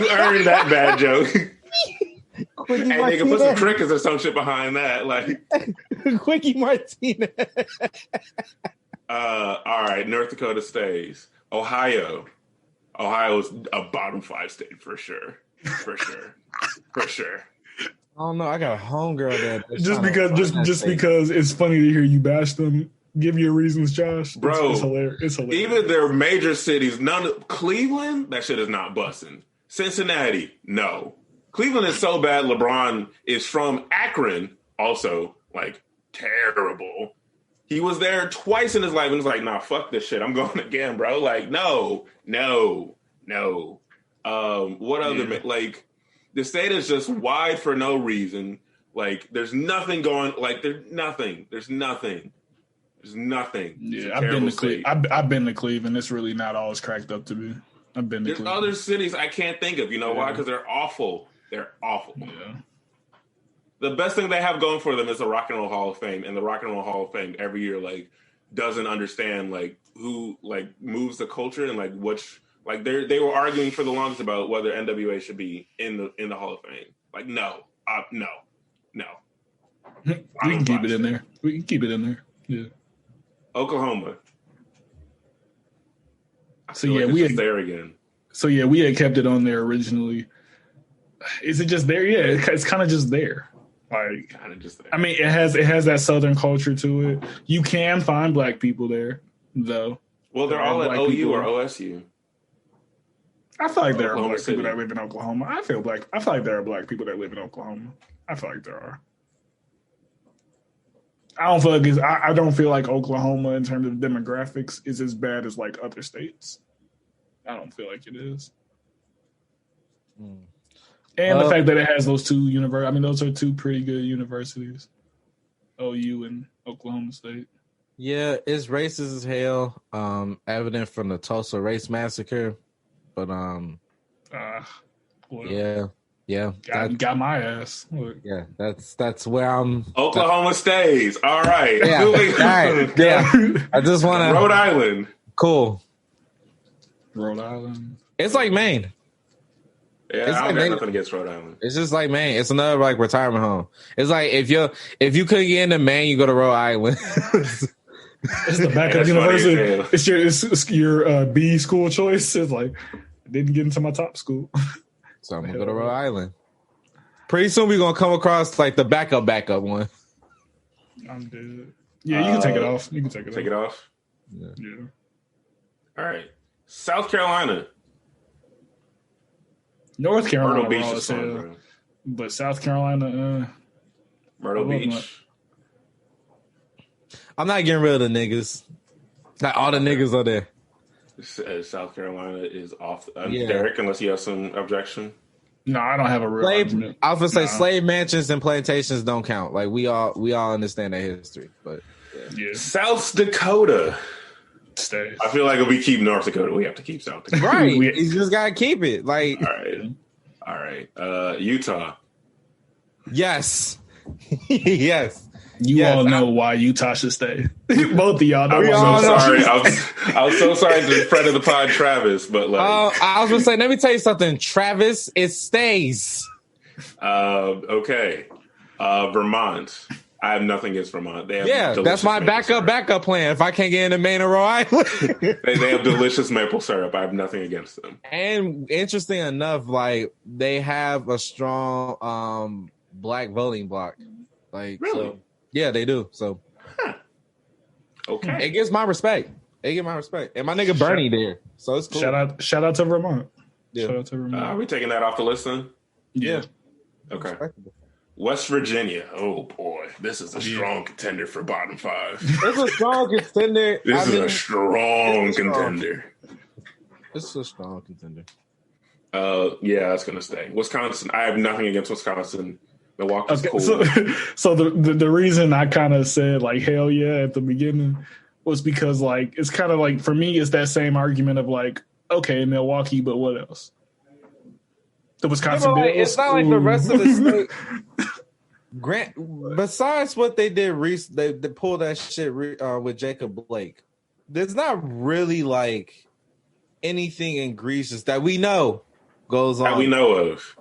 earned that bad joke. And they can put some crickets or some shit behind that, like Quickie Martinez. All right, North Dakota stays. Ohio's a bottom 5 state for sure. I don't know. I got a homegirl there. Just because it's funny to hear you bash them. Give your reasons, Josh. Bro, it's hilarious. Even their major cities, Cleveland, that shit is not busting. Cincinnati, no. Cleveland is so bad. LeBron is from Akron, also like terrible. He was there twice in his life and was like, nah, fuck this shit. I'm going again, bro. Like, no. What other, like, the state is just wide for no reason. Like, there's nothing going, like, there's nothing. Yeah, I've been to Cleveland. It's really not all it's cracked up to be. I've been to Cleveland. There's other cities I can't think of. You know why? Because they're awful. They're awful. Yeah. The best thing they have going for them is the Rock and Roll Hall of Fame. And the Rock and Roll Hall of Fame every year, like, doesn't understand, like, who, like, moves the culture and, like, which... Like they were arguing for the longest about whether NWA should be in the Hall of Fame. Like no. We can keep it in there. Yeah. Oklahoma. We had there again. So yeah, we had kept it on there originally. Is it just there? Yeah, it's kind of just there. Like kind of just there. I mean, it has that Southern culture to it. You can find black people there, though. Well, they're all at OU or OSU. I feel like there are black people that live in Oklahoma. I feel like there are black people that live in Oklahoma. I feel like there are. I don't feel like Oklahoma in terms of demographics is as bad as like other states. I don't feel like it is. And the fact that it has those two those are two pretty good universities. OU and Oklahoma State. Yeah, it's racist as hell. Evident from the Tulsa race massacre. But yeah, Yeah, got my ass. Look. Yeah, that's where I'm. Oklahoma stays. All right. Yeah, all right. Yeah. I just want to. Rhode Island. Cool. Rhode Island. It's like Maine. Yeah, it's I don't like got nothing against Rhode Island. It's just like Maine. It's another like retirement home. It's like if you couldn't get into Maine, you go to Rhode Island. It's the backup university. It's your B school choice. It's like didn't get into my top school, so I'm gonna go to Rhode Island. Pretty soon we're gonna come across like the backup one. I'm dead. Yeah, you can take it off. You can take it off. Yeah. All right, South Carolina. North Carolina, Myrtle Beach is fun, bro. But South Carolina, Myrtle Beach. I'm not getting rid of the niggas. Not all the niggas are there. South Carolina is off. Derrick, unless you have some objection. No, I don't have a real argument. I was gonna say slave mansions and plantations don't count. Like we all understand that history, but yeah. South Dakota. Stay. I feel like if we keep North Dakota, we have to keep South Dakota. Right. You just gotta keep it. Like all right. Utah. Yes. Yes. You all know why Utah should stay. Both of y'all know. I'm so sorry. I was so sorry to the friend of the pod, Travis, but like I was gonna say, let me tell you something, Travis. It stays. Okay. Vermont. I have nothing against Vermont. They have that's my backup plan. If I can't get into Maine or Rhode Island, they have delicious maple syrup. I have nothing against them. And interesting enough, like they have a strong black voting bloc. Like really. So, yeah, they do. So, okay, it gets my respect. And my nigga Bernie there. So it's cool. Shout out to Vermont. Yeah. Shout out to Vermont. Are we taking that off the list then? Yeah. Okay. West Virginia. Oh boy, this is a strong contender for bottom 5. It's a strong contender. This is a strong contender. This is a strong contender. Yeah, that's gonna stay. Wisconsin. I have nothing against Wisconsin. Milwaukee's cool. So the reason I kind of said like hell yeah at the beginning was because like it's kind of like for me it's that same argument of like okay Milwaukee, but what else? The Wisconsin Bills. It's not like the rest of the state. Besides what they did recently, they pulled that shit with Jacob Blake. There's not really like anything in Greece that we know goes on. That we know of.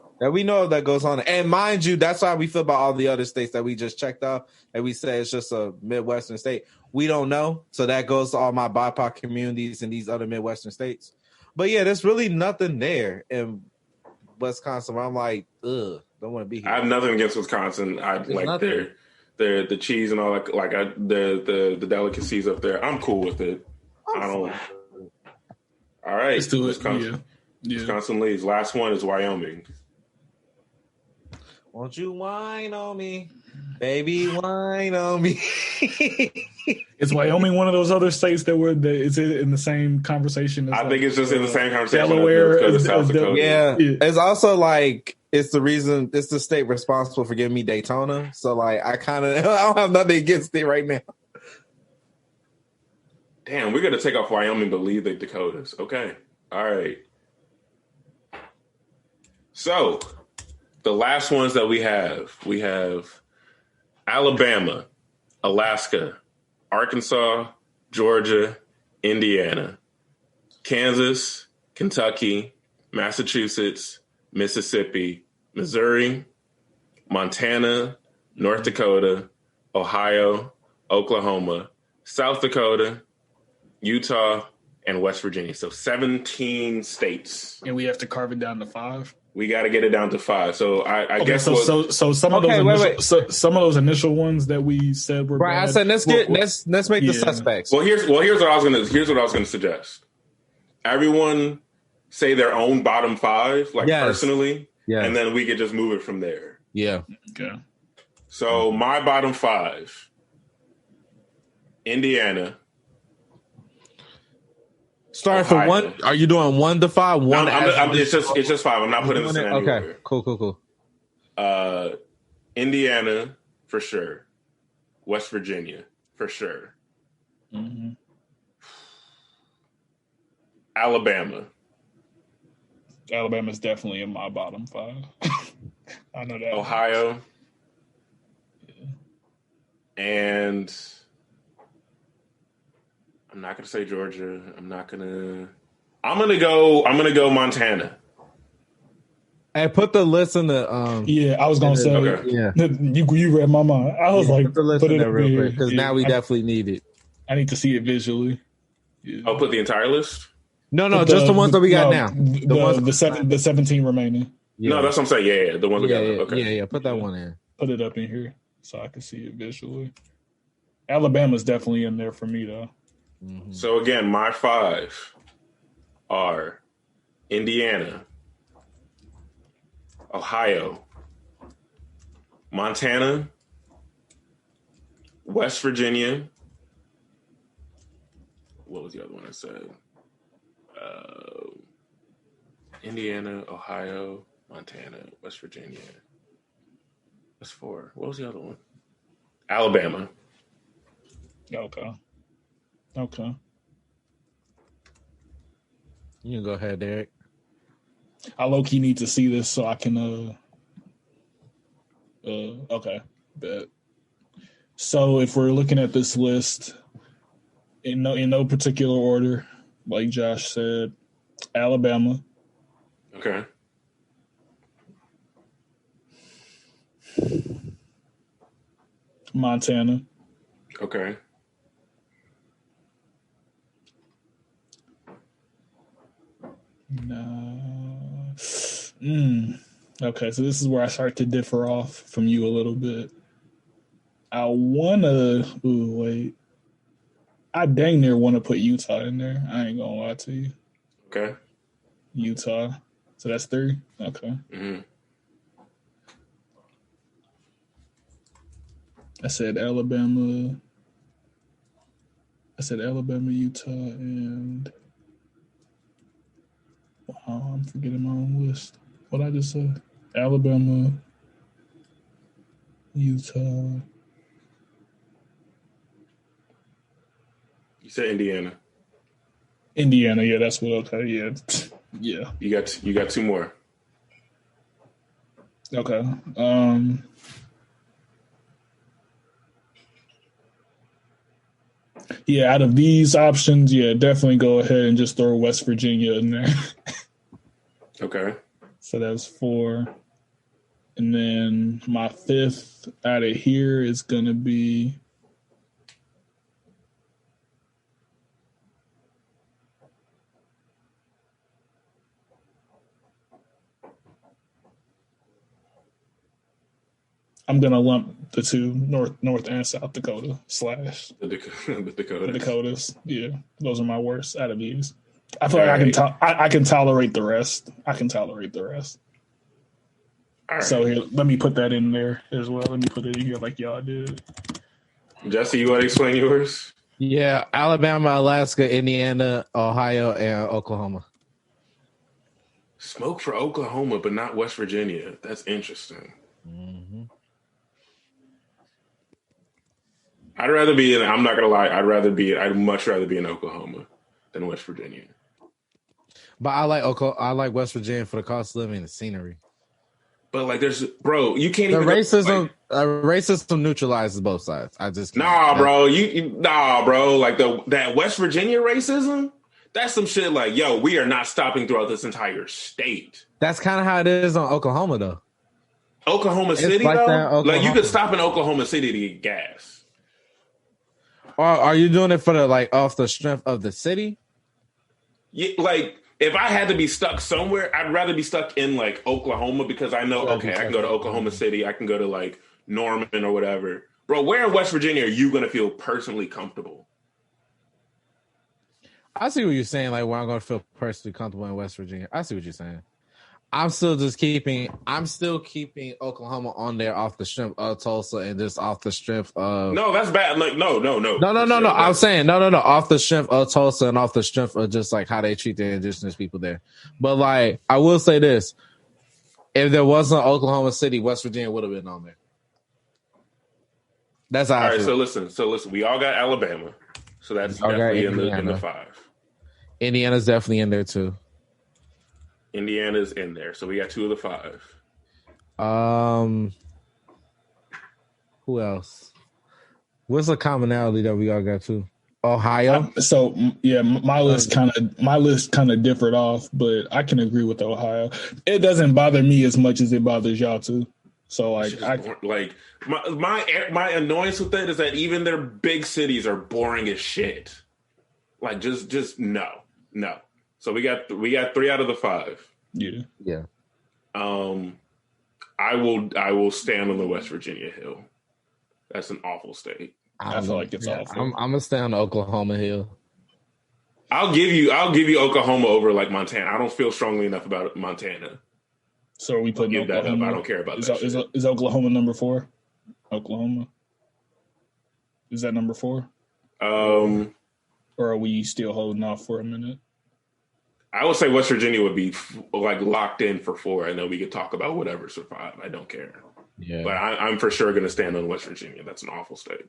That goes on. And mind you, that's how we feel about all the other states that we just checked off. And we say it's just a Midwestern state. We don't know. So that goes to all my BIPOC communities in these other Midwestern states. But yeah, there's really nothing there in Wisconsin where I'm like, ugh, don't want to be here. I have nothing against Wisconsin. I like the cheese and all that, like the delicacies up there. I'm cool with it. All right. Let's do it. Wisconsin. Yeah. Wisconsin leads. Last one is Wyoming. Won't you whine on me? Baby, whine on me. Is Wyoming one of those other states is it in the same conversation? I think it's just in the same conversation. Delaware, South Dakota. Yeah. It's also like it's the state responsible for giving me Daytona. So like I don't have nothing against it right now. Damn, we're gonna take off Wyoming but leave the Dakotas. Okay. All right. So the last ones that we have Alabama, Alaska, Arkansas, Georgia, Indiana, Kansas, Kentucky, Massachusetts, Mississippi, Missouri, Montana, North Dakota, Ohio, Oklahoma, South Dakota, Utah, and West Virginia. So 17 states. And we have to carve it down to 5. We got to get it down to 5. So I guess so some of those some of those initial ones that we said were right. Bad, I said let's make the suspects. Well, here's what I was gonna suggest. Everyone say their own bottom 5, personally, and then we could just move it from there. Yeah. Okay. So my bottom 5: Indiana. Start for 1. Are you doing 1 to 5? One. It's just 5. I'm not putting this in anywhere. Okay. Cool. Indiana for sure. West Virginia for sure. Mm-hmm. Alabama's definitely in my bottom 5. I know that. Ohio. Yeah. And I'm not gonna say Georgia. I'm gonna go Montana. Hey, put the list in the Yeah, I was gonna say. Okay. Yeah, you read my mind. I was like, put the list in there real quick because now we definitely need it. I need to see it visually. Yeah. I'll put the entire list. No, just the ones that we got now. The 17 remaining. Yeah. No, that's what I'm saying. Yeah, the ones we got. Okay. Yeah. Put that one in. Put it up in here so I can see it visually. Alabama's definitely in there for me though. Mm-hmm. So again, my 5 are Indiana, Ohio, Montana, West Virginia. What was the other one I said? Indiana, Ohio, Montana, West Virginia. That's 4. What was the other one? Alabama. Okay. You can go ahead, Derrick. I low-key need to see this so I can okay. Bet. So if we're looking at this list in no particular order, like Josh said, Alabama. Okay. Montana. Okay. Okay, so this is where I start to differ off from you a little bit. I dang near want to put Utah in there. I ain't gonna lie to you. Okay. Utah. So that's 3? Okay. Mm-hmm. I said Alabama, Utah, and wow, I'm forgetting my own list. What I just said? Alabama, Utah. You said Indiana. Indiana, yeah, that's what. Okay, yeah, yeah. You got 2 more. Okay. Yeah, out of these options, yeah, definitely go ahead and just throw West Virginia in there. Okay. So that's 4. And then my 5th out of here is going to be I'm going to lump the 2, North and South Dakota / the Dakotas. Yeah, those are my worst out of these. I feel like I can tolerate the rest. Right. So here, let me put that in there as well. Let me put it in here like y'all did. Jesse, you want to explain yours? Yeah, Alabama, Alaska, Indiana, Ohio, and Oklahoma. Smoke for Oklahoma, but not West Virginia. That's interesting. Mm-hmm. I'd rather be in. I'm not gonna lie. I'd much rather be in Oklahoma than West Virginia. But I like West Virginia for the cost of living and the scenery. But like, you can't even. Racism neutralizes both sides. I just can't. Bro. Like that West Virginia racism. That's some shit. Like, yo, we are not stopping throughout this entire state. That's kind of how it is on Oklahoma, though. Oklahoma City, like though. Like you could stop in Oklahoma City to get gas. Or are you doing it for off the strength of the city? Yeah, like if I had to be stuck somewhere, I'd rather be stuck in like Oklahoma because I know, I can go to Oklahoma City. I can go to like Norman or whatever. Bro, where in West Virginia are you going to feel personally comfortable? I see what you're saying. Like, where I'm going to feel personally comfortable in West Virginia. I see what you're saying. I'm still keeping Oklahoma on there off the strength of Tulsa and just off the strength of. No, that's bad. Like, no. I'm saying no. Off the strength of Tulsa and off the strength of just like how they treat the indigenous people there. But like, I will say this: if there wasn't Oklahoma City, West Virginia would have been on there. That's how. All right. So listen. We all got Alabama, so that's definitely in the 5. Indiana's definitely in there too. Indiana's in there, so we got 2 of the 5. Who else? What's the commonality that we all got to? Ohio. My list kind of differed off, but I can agree with Ohio. It doesn't bother me as much as it bothers y'all too. So my annoyance with it is that even their big cities are boring as shit. Like just no. So we got 3 out of the 5. Yeah. I will stand on the West Virginia hill. That's an awful state. I feel like it's awful. I'm gonna stay on the Oklahoma hill. I'll give you Oklahoma over like Montana. I don't feel strongly enough about Montana. So are we putting Oklahoma? That up. I don't care about that. Is Oklahoma number 4? Oklahoma. Is that number 4? Or are we still holding off for a minute? I would say West Virginia would be like locked in for 4, and then we could talk about whatever's for 5. I don't care. Yeah, but I'm for sure going to stand on West Virginia. That's an awful state.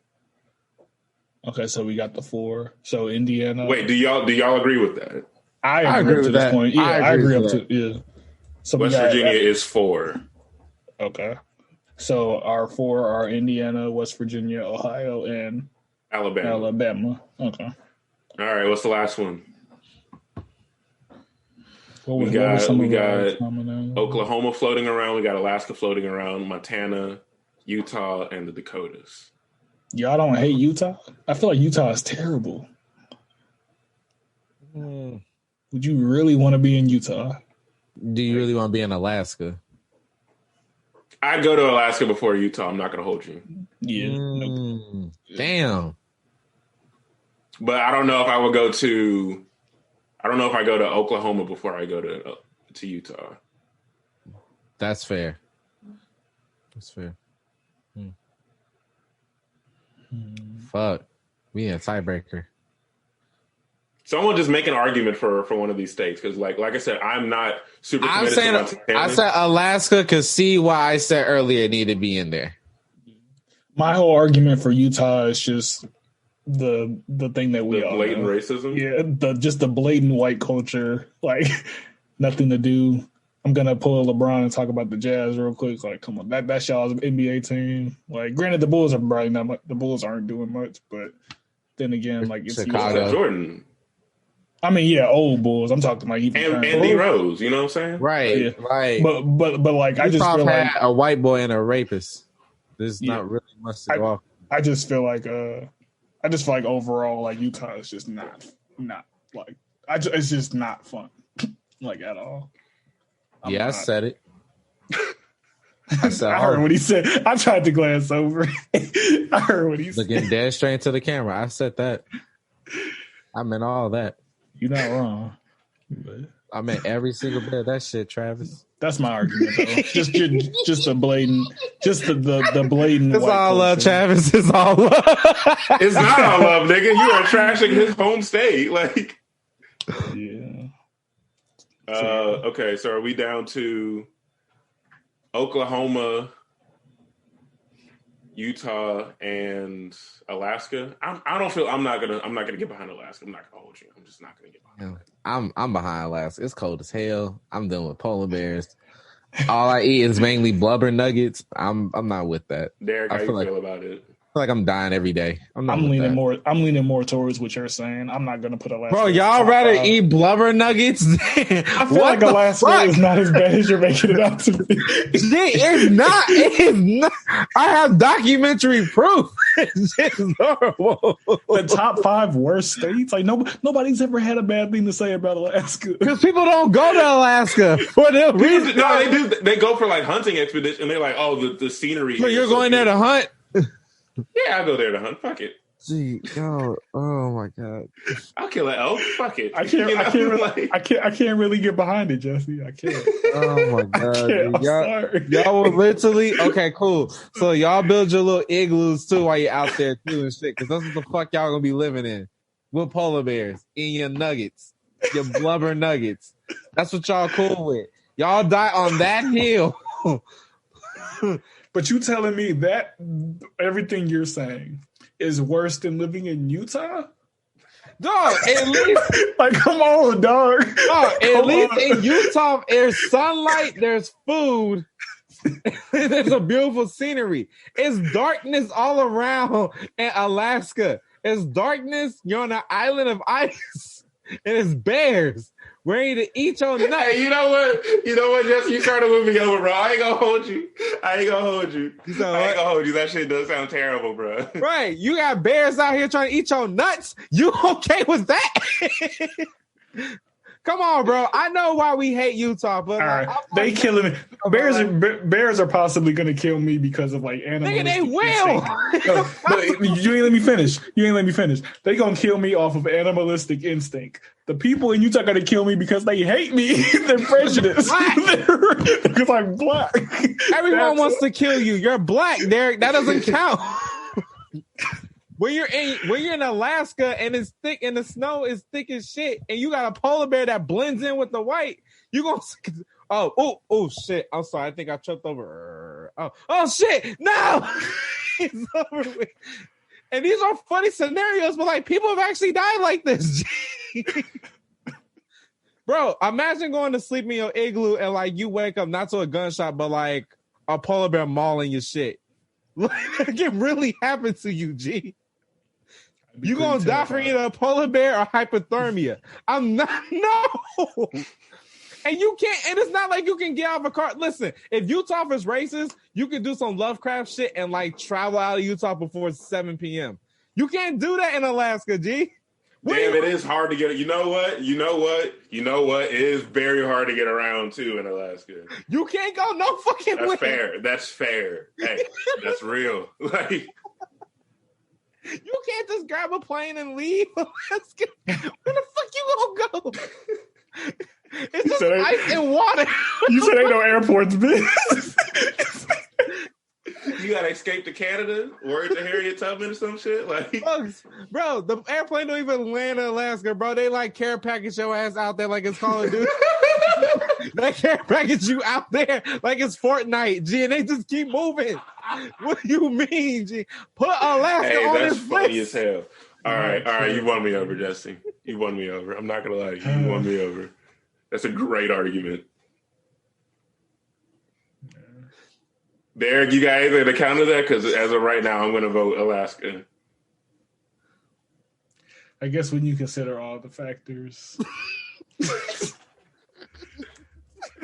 Okay, so we got the 4. So Indiana. Wait, do y'all agree with that? I agree with that point. Yeah, I agree up to yeah. So West Virginia is 4. Okay. So our 4 are Indiana, West Virginia, Ohio, and Alabama. Okay. All right. What's the last one? We got Oklahoma floating around. We got Alaska floating around. Montana, Utah, and the Dakotas. Y'all don't hate Utah? I feel like Utah is terrible. Would you really want to be in Utah? Do you really want to be in Alaska? I'd go to Alaska before Utah. I'm not going to hold you. Yeah. Nope. Damn. But I don't know if I would go to. I don't know if I go to Oklahoma before I go to Utah. That's fair. That's fair. Fuck. We a tiebreaker. Someone just make an argument for one of these states because, like I said, I'm not super committed to Montana. I said Alaska because see why I said earlier it needed to be in there. My whole argument for Utah is just the thing that we all blatant know. Racism. Yeah, just the blatant white culture. Like nothing to do. I'm gonna pull LeBron and talk about the Jazz real quick. Like, come on, that's y'all's NBA team. Like, granted, the Bulls are probably not much. The Bulls aren't doing much, but then again, like it's Chicago, Jordan. I mean, yeah, old Bulls. I'm talking like even and D Rose. You know what I'm saying? Right, yeah. right. But like, I just feel like a white boy and a rapist. There's not really much to go off. I just feel like overall, like Utah is just not like it's just not fun, like at all. I said it. I heard what he said. I tried to glance over. I heard what he said. Looking dead straight into the camera. I said that. I meant all that. You're not wrong. But I meant every single bit of that shit, Travis. That's my argument, though. just the blatant, the blatant. It's all love, Travis. It's all love. It's not all love, nigga. You are trashing his home state, like. Yeah. Okay, so are we down to Oklahoma, Utah, and Alaska? I'm not gonna get behind Alaska. I'm not gonna hold you. I'm just not gonna get behind it. I'm behind Alaska. It's cold as hell. I'm dealing with polar bears. All I eat is mainly blubber nuggets. I'm not with that. Derrick, how you feel about it? I feel like I'm dying every day. I'm leaning more towards what you're saying. I'm not gonna put Alaska. Bro, y'all rather eat blubber nuggets? I feel like Alaska is not as bad as you're making it out to be. It's not. It's not. I have documentary proof. It's horrible. The top 5 worst states. Like nobody's ever had a bad thing to say about Alaska because people don't go to Alaska for them reason. No, they do. They go for like hunting expedition, and they're like, "Oh, the scenery." So you're going there to hunt. Yeah, I'll go there to hunt. Fuck it. Gee, oh my God. I'll kill an elk. Fuck it. I can't really get behind it, Jesse. I can't. Oh my God. Y'all will literally okay, cool. So y'all build your little igloos too while you're out there too and shit. Cause that's what the fuck y'all gonna be living in. With polar bears. In your nuggets. Your blubber nuggets. That's what y'all cool with. Y'all die on that hill. But you telling me that everything you're saying is worse than living in Utah? Dog, at least like come on, dog. At least in Utah, there's sunlight, there's food, There's a beautiful scenery. It's darkness all around in Alaska. It's darkness. You're on an island of ice, and it's bears ready to eat your nuts. Hey, you know what? Jesse, you started with me over, bro. I ain't gonna hold you. That shit does sound terrible, bro. Right. You got bears out here trying to eat your nuts. You okay with that? Come on, bro. I know why we hate Utah, but they killing me. Bears are possibly going to kill me because of like animals. Nigga, they will. But you ain't let me finish. They gonna kill me off of animalistic instinct. The people in Utah gonna kill me because they hate me. They're prejudiced because I'm black. Everyone wants to kill you. You're black, Derrick. That doesn't count. When you're in Alaska and it's thick and the snow is thick as shit, and you got a polar bear that blends in with the white, you gonna oh shit! I'm sorry, I think I tripped over. Oh shit! No, it's over with. And these are funny scenarios, but like people have actually died like this. Bro, imagine going to sleep in your igloo and like you wake up not to a gunshot, but like a polar bear mauling your shit. Like that can really happen to you, G. You gonna die from either a polar bear or hypothermia. I'm not. No. And you can't. And it's not like you can get out of a car. Listen, if Utah is racist, you can do some Lovecraft shit and like travel out of Utah before 7 p.m. You can't do that in Alaska, G. Damn, it is hard to get. You know what? It is very hard to get around too in Alaska. You can't go no fucking way. That's fair. Hey, that's real. Like. You can't just grab a plane and leave Alaska. Where the fuck you gonna go? It's just ice and water. You said ain't no airports, bitch. You gotta escape to Canada, word to Harriet Tubman or some shit. Like, bro, the airplane don't even land in Alaska, bro. They like care package your ass out there like it's Call of Duty. They care package you out there like it's Fortnite, G, and they just keep moving. What do you mean, G? Put Alaska on this list. That's funny as hell. All right, you won me over, Jesse. You won me over. I'm not gonna lie to you. You won me over. That's a great argument. Derrick, you got anything to counter that? Because as of right now, I'm going to vote Alaska. I guess when you consider all the factors, his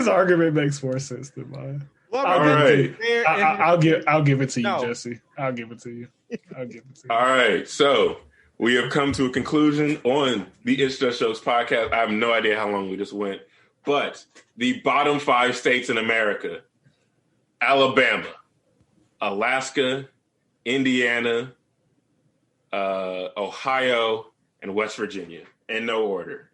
argument makes more sense than mine. All right. I'll give it to you, Jesse. I'll give it to you. All right. So we have come to a conclusion on the It's Just Jokes podcast. I have no idea how long we just went, but the bottom 5 states in America: Alabama, Alaska, Indiana, Ohio, and West Virginia. In no order.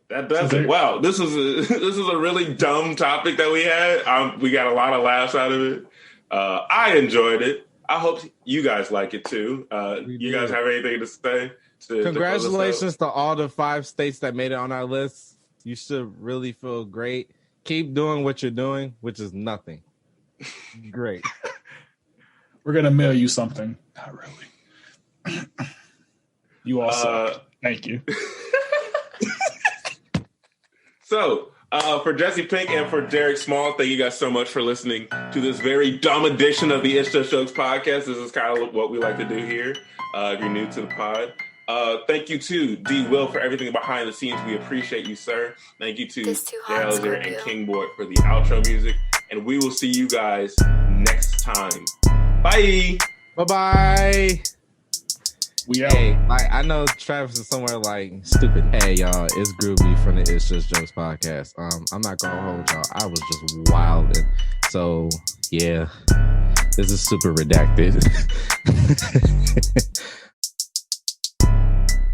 That does it. Wow, this is a really dumb topic that we had. We got a lot of laughs out of it. I enjoyed it. I hope you guys like it too. You guys have anything to say? Congratulations to all the 5 states that made it on our list. You should really feel great. Keep doing what you're doing, which is nothing. Great. We're going to mail you something. Not really. You all suck. Thank you. So, for Jesse Pink and for Derrick Small, thank you guys so much for listening to this very dumb edition of the It's Just Jokes podcast. This is kind of what we like to do here if you're new to the pod. Thank you to D. Will for everything behind the scenes. We appreciate you, sir. Thank you to Dalezer and Kingboy for the outro music. And we will see you guys next time. Bye. Bye-bye. We out. Hey, like I know Travis is somewhere like stupid. Hey y'all, it's Groovy from the It's Just Jokes podcast. I'm not gonna hold y'all. I was just wilding. So yeah, this is super redacted.